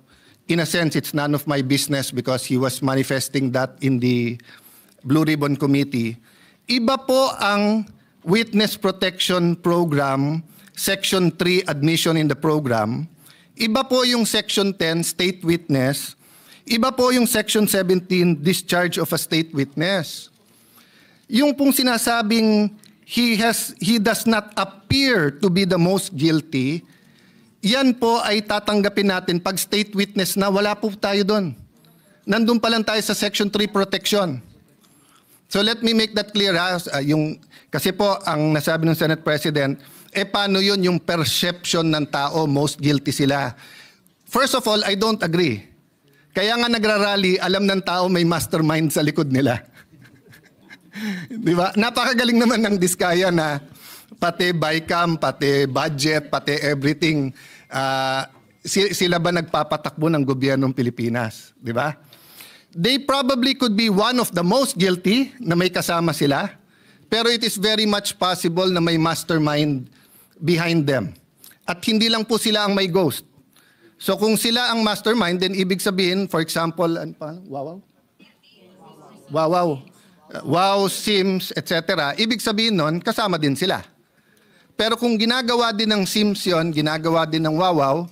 in a sense it's none of my business because he was manifesting that in the Blue Ribbon Committee. Iba po ang Witness Protection Program, Section 3, Admission in the Program. Iba po yung Section 10, State Witness. Iba po yung Section 17, Discharge of a State Witness. Yung pong sinasabing he does not appear to be the most guilty, yan po ay tatanggapin natin pag state witness na wala po tayo doon. Nandun pa lang tayo sa Section 3 protection. So let me make that clear. Kasi po ang nasabi ng Senate President, paano yun yung perception ng tao, most guilty sila? First of all, I don't agree. Kaya nga nagrarally, alam ng tao may mastermind sa likod nila. Di ba? Napakagaling naman ng Diskaya na pati BICAM, pati budget, pati everything, sila ba nagpapatakbo ng gobyernong Pilipinas? Di ba? They probably could be one of the most guilty na may kasama sila, pero it is very much possible na may mastermind behind them. At hindi lang po sila ang may ghost. So kung sila ang mastermind, then ibig sabihin, for example, ano pa? Wow, Sims, etc. Ibig sabihin nun, kasama din sila. Pero kung ginagawa din ng Sims yun, ginagawa din ng Wawaw,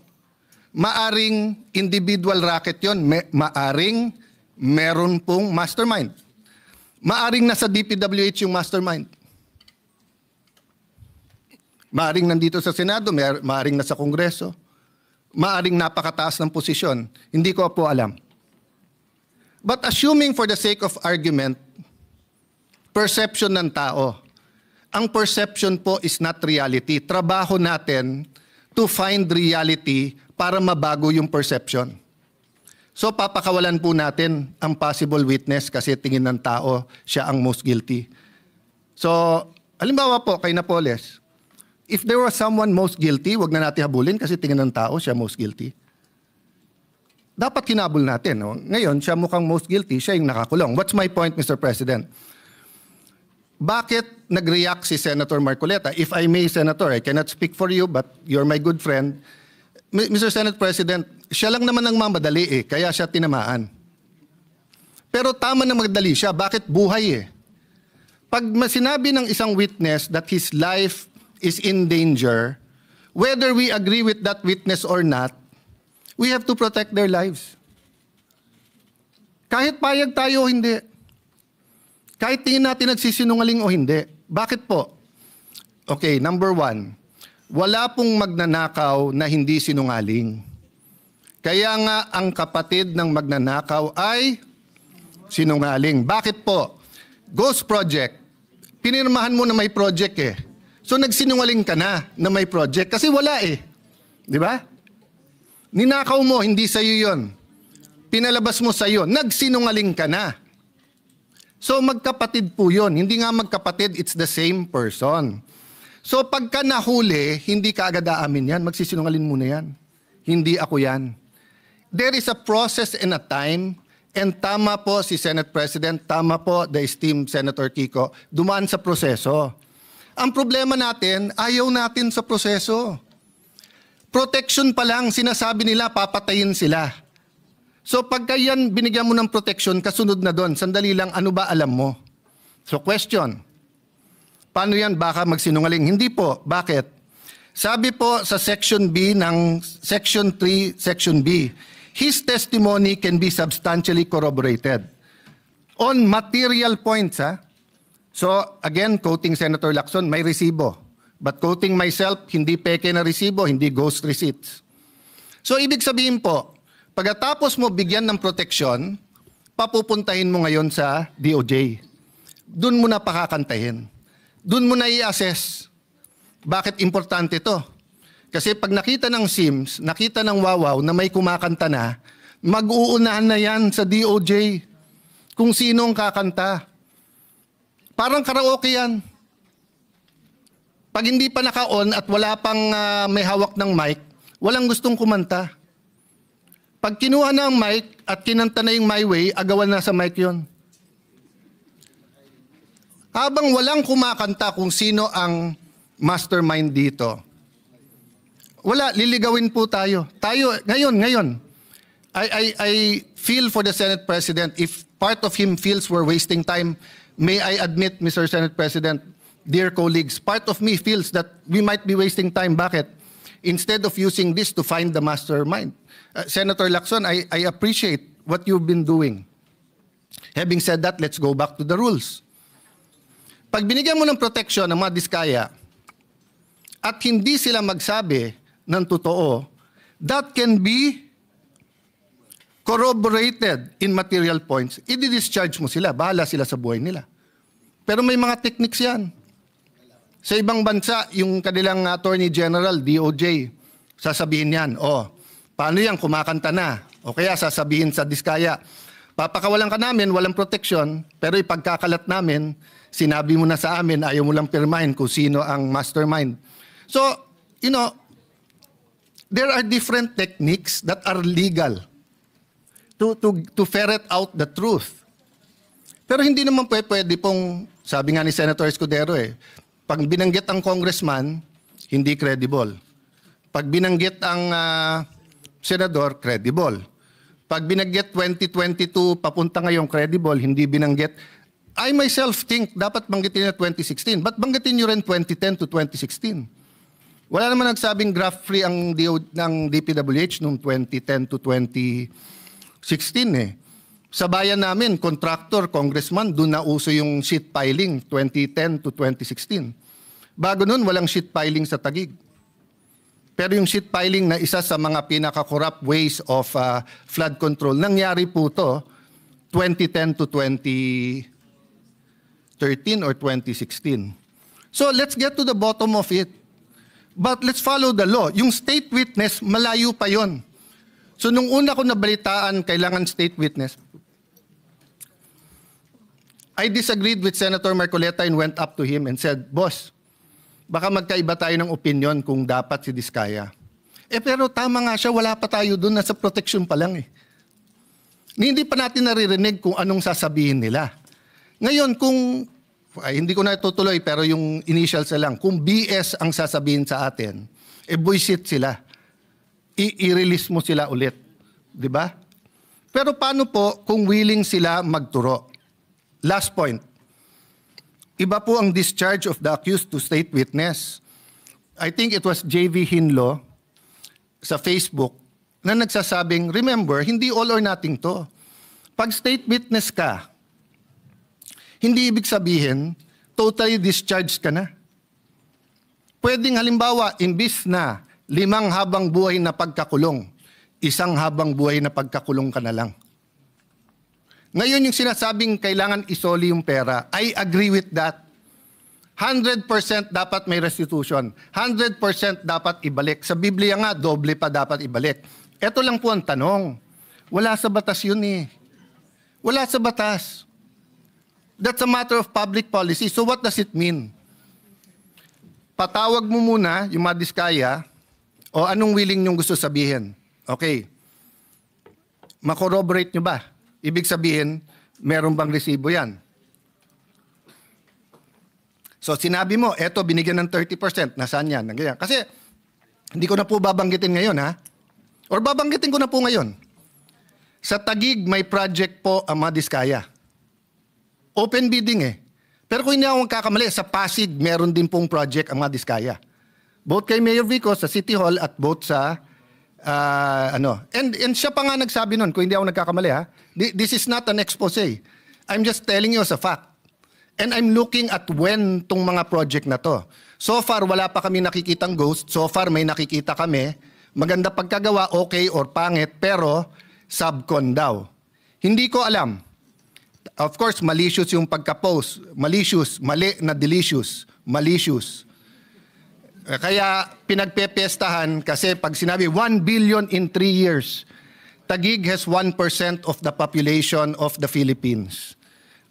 maaring individual racket yun, maaring meron pong mastermind. Maaring nasa DPWH yung mastermind. Maaring nandito sa Senado, maaring nasa Kongreso, maaring napakataas ng posisyon. Hindi ko po alam. But assuming for the sake of argument, perception ng tao. Ang perception po is not reality. Trabaho natin to find reality para mabago yung perception. So papakawalan po natin ang possible witness kasi tingin ng tao siya ang most guilty. So, halimbawa po kay Napoles, if there was someone most guilty, wag na natin habulin kasi tingin ng tao siya most guilty. Dapat hinabol natin. No? Ngayon, siya mukhang most guilty, siya yung nakakulong. What's my point, Mr. President? bakit nag-react si Senator Marcoleta? If I may, Senator, I cannot speak for you, but you're my good friend. Mr. Senate President, siya lang naman ang mamadali kaya siya tinamaan. Pero tama na magdali siya, bakit buhay Pag sinabi ng isang witness that his life is in danger, whether we agree with that witness or not, we have to protect their lives. Kahit payag tayo o hindi. Kahit tingin natin nagsisinungaling o hindi. Bakit po? Okay, number 1. Wala pong magnanakaw na hindi sinungaling. Kaya nga ang kapatid ng magnanakaw ay sinungaling. Bakit po? Ghost Project. Pinirmahan mo na may project So nagsinungaling ka na may project kasi wala Di ba? Ninakaw mo, hindi sa'yo yon. Pinalabas mo sa'yo, nagsinungaling ka na. So magkapatid po yun. Hindi nga magkapatid, it's the same person. So pagka nahuli, hindi ka agad aamin yan. Magsisinungaling muna yan. Hindi ako yan. There is a process and a time. And tama po si Senate President, tama po the esteemed Senator Kiko, dumaan sa proseso. Ang problema natin, ayaw natin sa proseso. Protection pa lang, sinasabi nila, papatayin sila. So pagka yan, binigyan mo ng protection, kasunod na doon, sandali lang, ano ba alam mo? So question, paano yan baka magsinungaling? Hindi po, bakit? Sabi po sa Section B ng Section 3, Section B, his testimony can be substantially corroborated on material points. So again, quoting Senator Lacson, may resibo. But quoting myself, hindi peke na resibo, hindi ghost receipts. So ibig sabihin po, pagkatapos mo bigyan ng proteksyon, papupuntahin mo ngayon sa DOJ. Doon mo na pakakantahin. Doon mo na i-assess. Bakit importante to? Kasi pag nakita ng SIMS, nakita ng Wawaw na may kumakanta na, mag-uunahan na yan sa DOJ kung sino ang kakanta. Parang karaoke yan. Pag hindi pa naka-on at wala pang may hawak ng mic, walang gustong kumanta. Pag kinuha na ang mic at kinanta na yung My Way, agawan na sa mic yon. Habang walang kumakanta kung sino ang mastermind dito, wala, liligawin po tayo. Ngayon. I feel for the Senate President. If part of him feels we're wasting time, may I admit, Mr. Senate President, dear colleagues, part of me feels that we might be wasting time. Bakit? Instead of using this to find the mastermind. Senator Lacson, I appreciate what you've been doing. Having said that, let's go back to the rules. Pag binigyan mo ng protection ng mga diskaya at hindi sila magsabi ng totoo, that can be corroborated in material points. I-discharge mo sila, bahala sila sa buhay nila. Pero may mga techniques yan. Sa ibang bansa, yung kanilang Attorney General, DOJ, sasabihin yan, paano yan, kumakanta na? O kaya sasabihin sa diskaya, papakawalan ka namin, walang protection, pero ipagkakalat namin, sinabi mo na sa amin, ayaw mo lang pirmahin kung sino ang mastermind. So, there are different techniques that are legal to ferret out the truth. Pero hindi naman pwede pong, sabi nga ni Senator Escudero pag binanggit ang congressman, hindi credible. Pag binanggit ang senador, credible. Pag binanggit 2022, papunta ngayong credible, hindi binanggit. I myself think dapat banggitin na 2016. Ba't banggitin nyo rin 2010 to 2016? Wala naman nagsabing graft-free ang DPWH noong 2010 to 2016 Sa bayan namin, contractor, congressman, doon na uso yung sheet piling 2010 to 2016. Bago noon, walang sheet piling sa Taguig. Pero yung sheet piling na isa sa mga pinaka-corrupt ways of flood control, nangyari po to 2010 to 2013 or 2016. So let's get to the bottom of it. But let's follow the law. Yung state witness, malayo pa yon. So nung una ko nabalitaan, kailangan state witness, I disagreed with Senator Marcoleta and went up to him and said, Boss, baka magkaiba tayo ng opinion kung dapat si Diskaya. Pero tama nga siya, wala pa tayo doon, nasa protection pa lang . Hindi pa natin naririnig kung anong sasabihin nila. Ngayon, kung hindi ko na itutuloy pero yung initials na lang, kung BS ang sasabihin sa atin, buisit sila. I-release mo sila ulit. Di ba? Pero paano po kung willing sila magturo? Last point. Iba po ang discharge of the accused to state witness. I think it was JV Hinlo sa Facebook na nagsasabing, remember, hindi all or nothing to. Pag state witness ka, hindi ibig sabihin, totally discharged ka na. Pwedeng halimbawa, imbis na 5 habang buhay na pagkakulong, 1 habang buhay na pagkakulong ka na lang. Ngayon yung sinasabing kailangan isoli yung pera, I agree with that. 100% dapat may restitution. 100% dapat ibalik. Sa Biblia nga, doble pa dapat ibalik. Ito lang po ang tanong. Wala sa batas yun eh. Wala sa batas. That's a matter of public policy. So what does it mean? Patawag mo muna yung mga diskaya o anong willing nyong gusto sabihin. Okay. Makorroborate nyo ba? Ibig sabihin, meron bang resibo yan? So sinabi mo, eto binigyan ng 30%. Nasaan yan? Kasi hindi ko na po babanggitin ngayon ha. Or babanggitin ko na po ngayon. Sa Taguig, may project po ang mga diskaya. Open bidding eh. Pero kung hindi ako magkakamali, sa Pasig, meron din pong project ang mga diskaya. Both kay Mayor Vico sa City Hall at both sa And siya pa nga nagsabi nun, kung hindi ako nagkakamali ha. This is not an expose. I'm just telling you as a fact. And I'm looking at when tong mga project na to. So far, wala pa kami nakikitang ghost. So far, may nakikita kami. Maganda pagkagawa, okay or pangit, pero subcon daw. Hindi ko alam. Of course, malicious yung pagka-post. Malicious, mali na delicious. Malicious. Kaya pinagpepestahan kasi pag sinabi 1 billion in 3 years, Taguig has 1% of the population of the Philippines.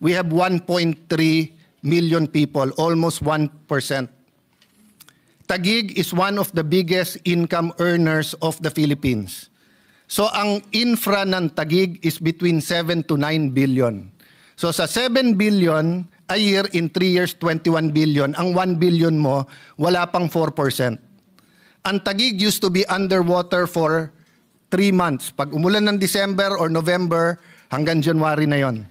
We have 1.3 million people, almost 1%. Taguig is one of the biggest income earners of the Philippines. So ang infra ng Taguig is between 7 to 9 billion. So sa 7 billion a year in 3 years, 21 billion. Ang 1 billion mo, wala pang 4%. Ang Taguig used to be underwater for 3 months. Pag umulan ng December or November, hanggang January na yon.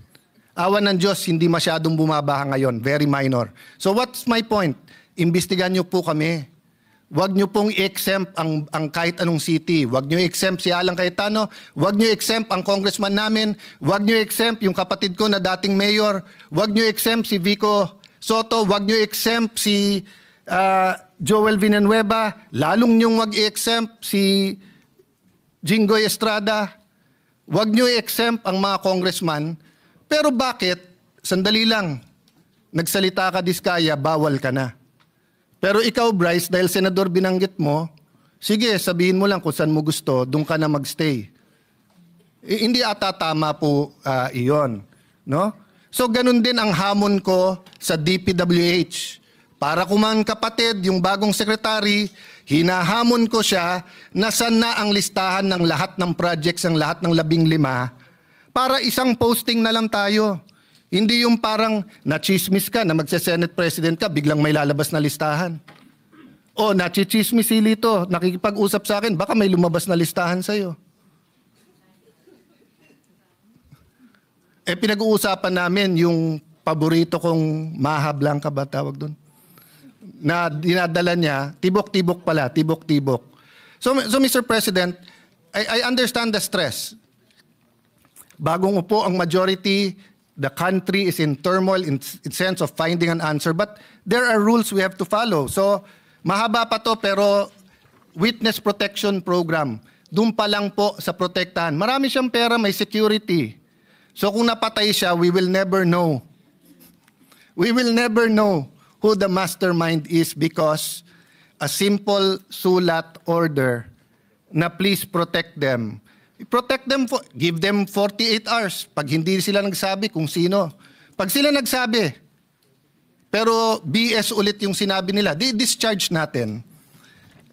Awan ng Diyos, hindi masyadong bumabaha ngayon. Very minor. So what's my point? Imbestigan niyo po kami. Huwag niyo pong i-exempt ang kahit anong city. Huwag niyo i-exempt si Alan Cayetano. Huwag niyo i-exempt ang congressman namin. Huwag niyo i-exempt yung kapatid ko na dating mayor. Huwag niyo i-exempt si Vico Soto. Huwag niyo i-exempt si Joel Villanueva. Lalong niyong huwag i-exempt si Jinggoy Estrada. Huwag niyo i-exempt ang mga congressman. Pero bakit? Sandali lang. Nagsalita ka, Diskaya, bawal ka na. Pero ikaw, Bryce, dahil senador binanggit mo, sige, sabihin mo lang kung saan mo gusto, doon ka na magstay. Hindi ata tama po iyon. No? So ganun din ang hamon ko sa DPWH. Para kumang kapatid, yung bagong sekretary, hinahamon ko siya na saan na ang listahan ng lahat ng projects, ng lahat ng 15, para isang posting na lang tayo. Hindi yung parang nachismis ka na magse-Senate President ka, biglang may lalabas na listahan. O nachichismis si Lito, nakikipag-usap sa akin, baka may lumabas na listahan sa'yo. Pinag-uusapan namin yung paborito kong Maha Blanca ba tawag doon? Na dinadala niya, tibok-tibok pala, tibok-tibok. So Mr. President, I understand the stress. Bagong upo ang majority, the country is in turmoil in sense of finding an answer. But there are rules we have to follow. So, mahaba pa to pero witness protection program. Doon pa lang po sa protektahan. Marami siyang pera, may security. So kung napatay siya, we will never know. We will never know who the mastermind is because a simple sulat order na please protect them. Protect them, give them 48 hours. Pag hindi sila nagsabi kung sino. Pag sila nagsabi, pero BS ulit yung sinabi nila, di-discharge natin.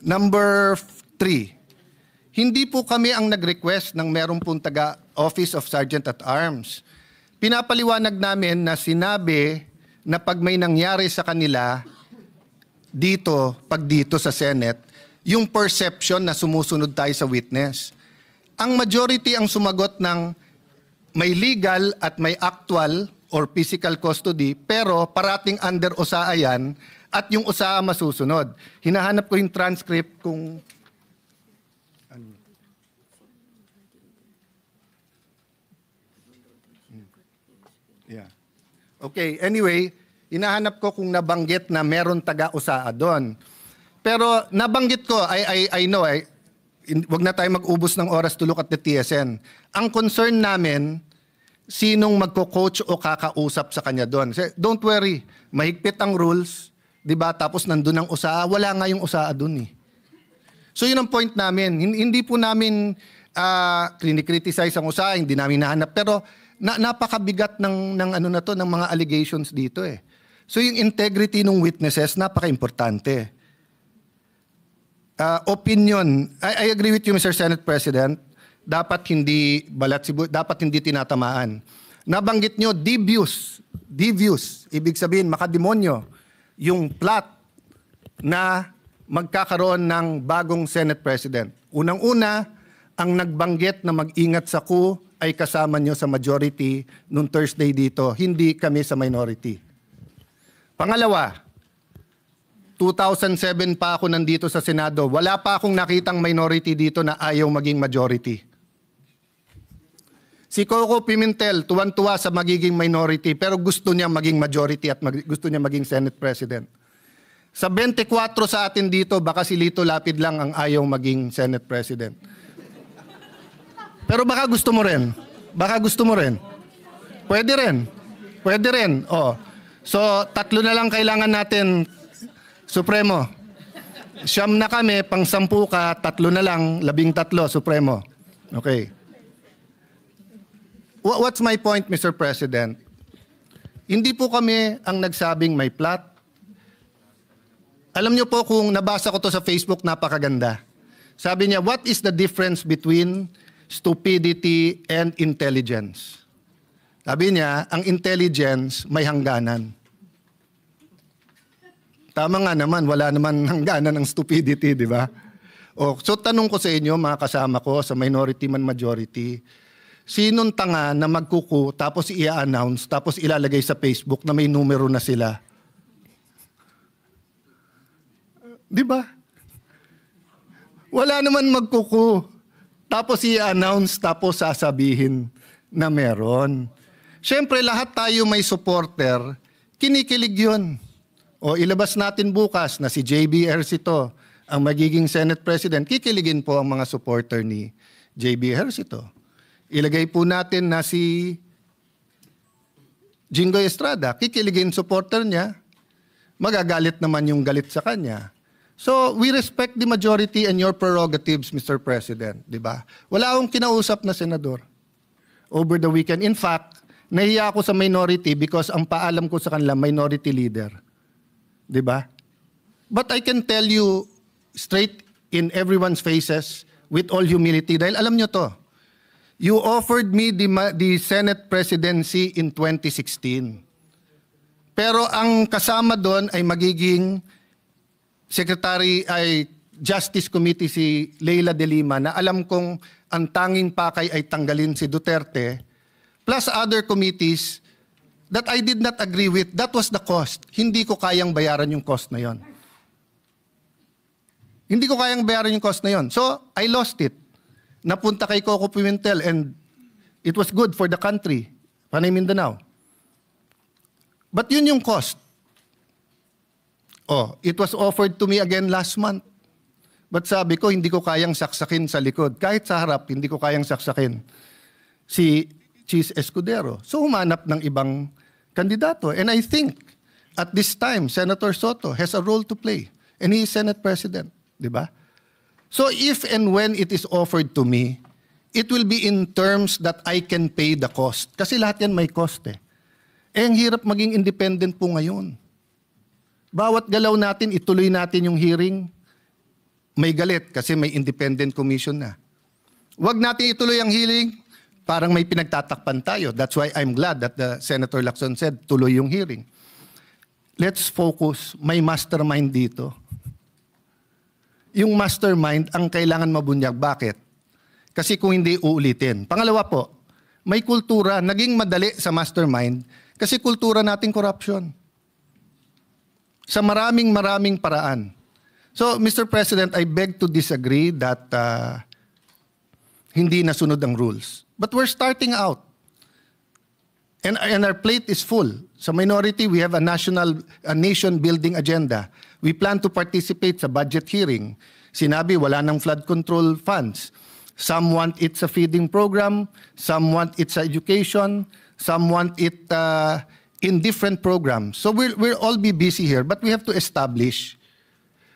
Number 3, hindi po kami ang nag-request ng meron pong taga Office of Sergeant at Arms. Pinapaliwanag namin na sinabi na pag may nangyari sa kanila dito, pag dito sa Senate, yung perception na sumusunod tayo sa witness. Ang majority ang sumagot ng may legal at may actual or physical custody, pero parating under OSAA yan at yung OSAA masusunod. Hinahanap ko yung transcript kung... Yeah. Okay, anyway, hinahanap ko kung nabanggit na meron taga-OSAA doon. Pero nabanggit ko, I know, wag na tayo mag-ubos ng oras to look at the TSN. Ang concern namin, sinong magko-coach o kakausap sa kanya doon. Don't worry, mahigpit ang rules, di ba? Tapos nandun ang OSAA, wala nga yung OSAA doon eh. So yun ang point namin. Hindi po namin criticize ang OSAA, hindi namin nahanap. Pero napakabigat ng ano na to, ng mga allegations dito eh. So yung integrity ng witnesses, napaka-importante. Opinion, I agree with you, Mr. Senate President. Dapat hindi dapat hindi tinatamaan. Nabanggit nyo, devious, ibig sabihin makademonyo, yung plot na magkakaroon ng bagong Senate President. Unang-una, ang nagbanggit na mag-ingat sa coup ay kasama nyo sa majority nung Thursday dito, hindi kami sa minority. Pangalawa, 2007 pa ako nandito sa Senado, wala pa akong nakitang minority dito na ayaw maging majority. Si Coco Pimentel, tuwan-tuwa sa magiging minority, pero gusto niya maging majority at gusto niya maging Senate President. Sa 24 sa atin dito, baka si Lito Lapid lang ang ayaw maging Senate President. Pero baka gusto mo rin. Baka gusto mo rin. Pwede rin. Pwede rin. Oh. So, 3 na lang kailangan natin, Supremo. 9 na kami, pang 10 ka, 3 na lang, 13, Supremo. Okay. What's my point, Mr. President? Hindi po kami ang nagsabing may plot. Alam niyo po kung nabasa ko to sa Facebook, napakaganda. Sabi niya, what is the difference between stupidity and intelligence? Sabi niya, ang intelligence may hangganan. Tama nga naman, wala naman hangganan ng stupidity, di ba? So tanong ko sa inyo, mga kasama ko, sa minority man majority, sinong tanga na magkuku tapos i-announce tapos ilalagay sa Facebook na may numero na sila? Di ba? Wala naman magkuku tapos i-announce tapos sasabihin na meron. Siyempre lahat tayo may supporter, kinikilig yun. O ilabas natin bukas na si JB Ejercito ang magiging Senate President, kikiligin po ang mga supporter ni JB Ejercito. Ilagay po natin na si Jinggoy Estrada, kikiligin supporter niya, magagalit naman yung galit sa kanya. So, we respect the majority and your prerogatives, Mr. President, di ba? Wala akong kinausap na senador over the weekend. In fact, nahiya ako sa minority because ang paalam ko sa kanila, minority leader. Di ba? But I can tell you straight in everyone's faces with all humility, dahil alam nyo to, you offered me the Senate presidency in 2016. Pero ang kasama doon ay magiging Secretary ay Justice Committee si Leila de Lima na alam kong ang tanging pakay ay tanggalin si Duterte plus other committees that I did not agree with. That was the cost. Hindi ko kayang bayaran yung cost na yon. Hindi ko kayang bayaran yung cost na yon. So, I lost it. Napunta kay Coco Pimentel and it was good for the country. Panay Mindanao. But yun yung cost. Oh, it was offered to me again last month. But sabi ko, hindi ko kayang saksakin sa likod. Kahit sa harap, hindi ko kayang saksakin si Chis Escudero. So humanap ng ibang kandidato. And I think, at this time, Senator Soto has a role to play. And he is Senate President. Di ba? So if and when it is offered to me, it will be in terms that I can pay the cost. Kasi lahat yan may cost eh. Ang hirap maging independent po ngayon. Bawat galaw natin, ituloy natin yung hearing, may galit kasi may independent commission na. Huwag natin ituloy ang hearing, parang may pinagtatakpan tayo. That's why I'm glad that the Senator Lacson said, tuloy yung hearing. let's focus. May mastermind dito. Yung mastermind ang kailangan mabunyag. Bakit? Kasi kung hindi, uulitin. Pangalawa po, may kultura, naging madali sa mastermind kasi kultura nating corruption. Sa maraming paraan. So, Mr. President, I beg to disagree that hindi nasunod ang rules. But we're starting out. And our plate is full. Sa minority, we have a nation-building agenda. We plan to participate sa budget hearing. Sinabi, wala ng flood control funds. Some want it sa feeding program. Some want it sa education. Some want it in different programs. So we'll all be busy here, but we have to establish.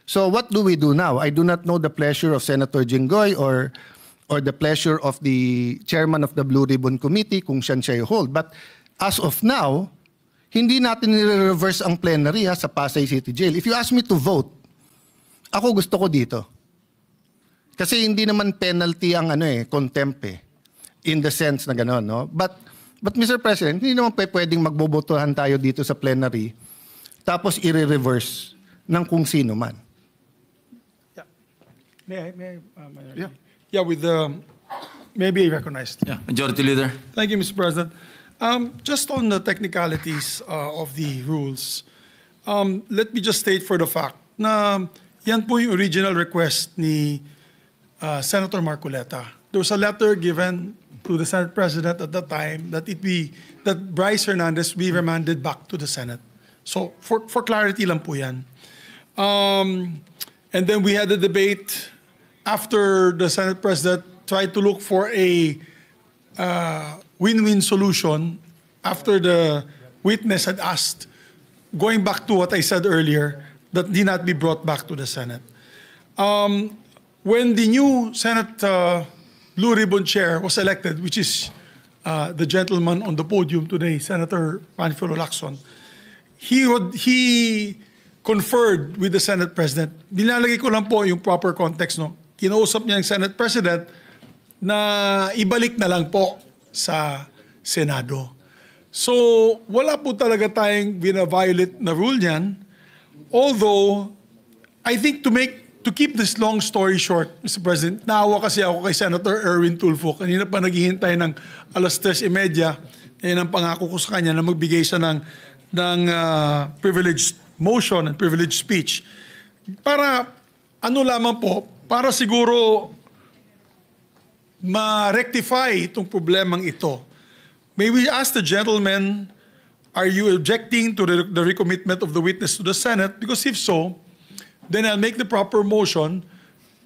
So what do we do now? I do not know the pleasure of Senator Jinggoy or the pleasure of the chairman of the Blue Ribbon Committee kung siya hold. But as of now, hindi natin nire-reverse ang plenary sa Pasay City Jail. If you ask me to vote, ako gusto ko dito. Kasi hindi naman penalty ang contempt in the sense na gano'n, no? But Mr. President, hindi naman pwedeng magbobotohan tayo dito sa plenary tapos i-reverse ng kung sino man. May I? Yeah, with the, maybe recognized. Yeah, Majority Leader. Thank you, Mr. President. Just on the technicalities of the rules, let me just state for the fact na yan po yung original request ni Senator Marcoleta. There was a letter given to the Senate President at that time that Bryce Hernandez be remanded back to the Senate. So for clarity lang po yan. And then we had a debate after the Senate President tried to look for a win-win solution after the witness had asked, going back to what I said earlier, that he not be brought back to the Senate. When the new Senate Blue Ribbon Chair was elected, which is the gentleman on the podium today, Senator Panfilo Lacson, he conferred with the Senate President. Binalagay ko lang po yung proper context, no? Kinausap niya yung Senate President na ibalik na lang po sa Senado. So, wala po talaga tayong bina-violate na rule niyan. Although, I think to keep this long story short, Mr. President, naawa kasi ako kay Senator Erwin Tulfo. Kanina pa naghihintay ng 3:30. Yan ang pangako ko sa kanya na magbigay siya ng privileged motion and privileged speech. Para, lamang po, para siguro ma-rectify itong problemang ito. May we ask the gentleman, are you objecting to the recommitment of the witness to the Senate? Because if so, then I'll make the proper motion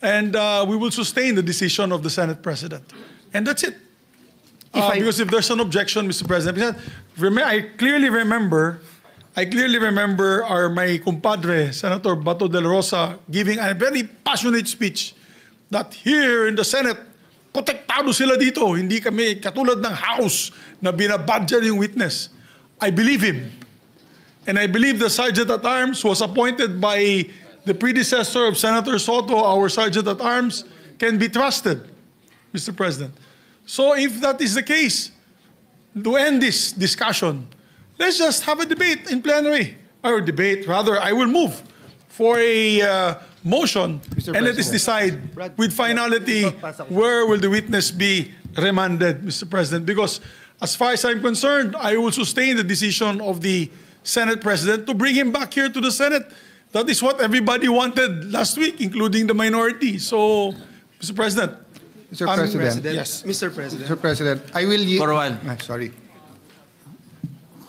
and we will sustain the decision of the Senate President. And that's it. Because if there's an objection, Mr. President, I clearly remember my compadre, Senator Bato de la Rosa, giving a very passionate speech that here in the Senate, protektado sila dito. Hindi kami katulad ng House na binabadger yung witness. I believe him. And I believe the Sergeant at Arms was appointed by the predecessor of Senator Soto, our Sergeant at Arms, can be trusted, Mr. President. So if that is the case, to end this discussion, let's just have a debate in plenary. Or debate, rather, I will move for a motion and let us decide with finality where will the witness be remanded, Mr. President. Because as far as I'm concerned, I will sustain the decision of the Senate President to bring him back here to the Senate. That is what everybody wanted last week, including the minority. So, Mr. President. Mr. President. Yes. Mr. President. Mr. President, I will yield. For a while. Sorry.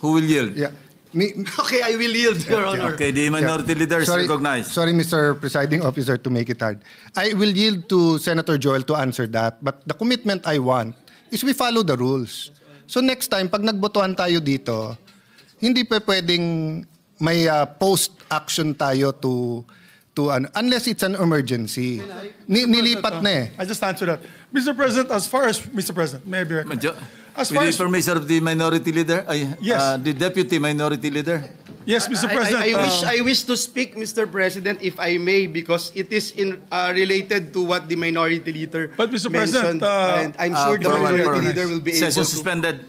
Who will yield? Yeah. Okay, I will yield, Your Honor. Okay, the minority leader is recognized. Sorry, Mr. Presiding Officer, to make it hard. I will yield to Senator Joel to answer that. But the commitment I want is we follow the rules. So next time, pag nagbotohan tayo dito, hindi pa pwedeng may post-action tayo to unless it's an emergency. Nilipat na eh. I just answered that. Mr. President, as far as, Mr. President, may I be recognized? As far With as, the permission of the minority leader, Yes. the deputy minority leader. yes, Mr. President. I wish to speak, Mr. President, if I may, because it is related to what the minority leader But, Mr. President, mentioned, and I'm sure the for a while, minority leader will be able Session to. suspended.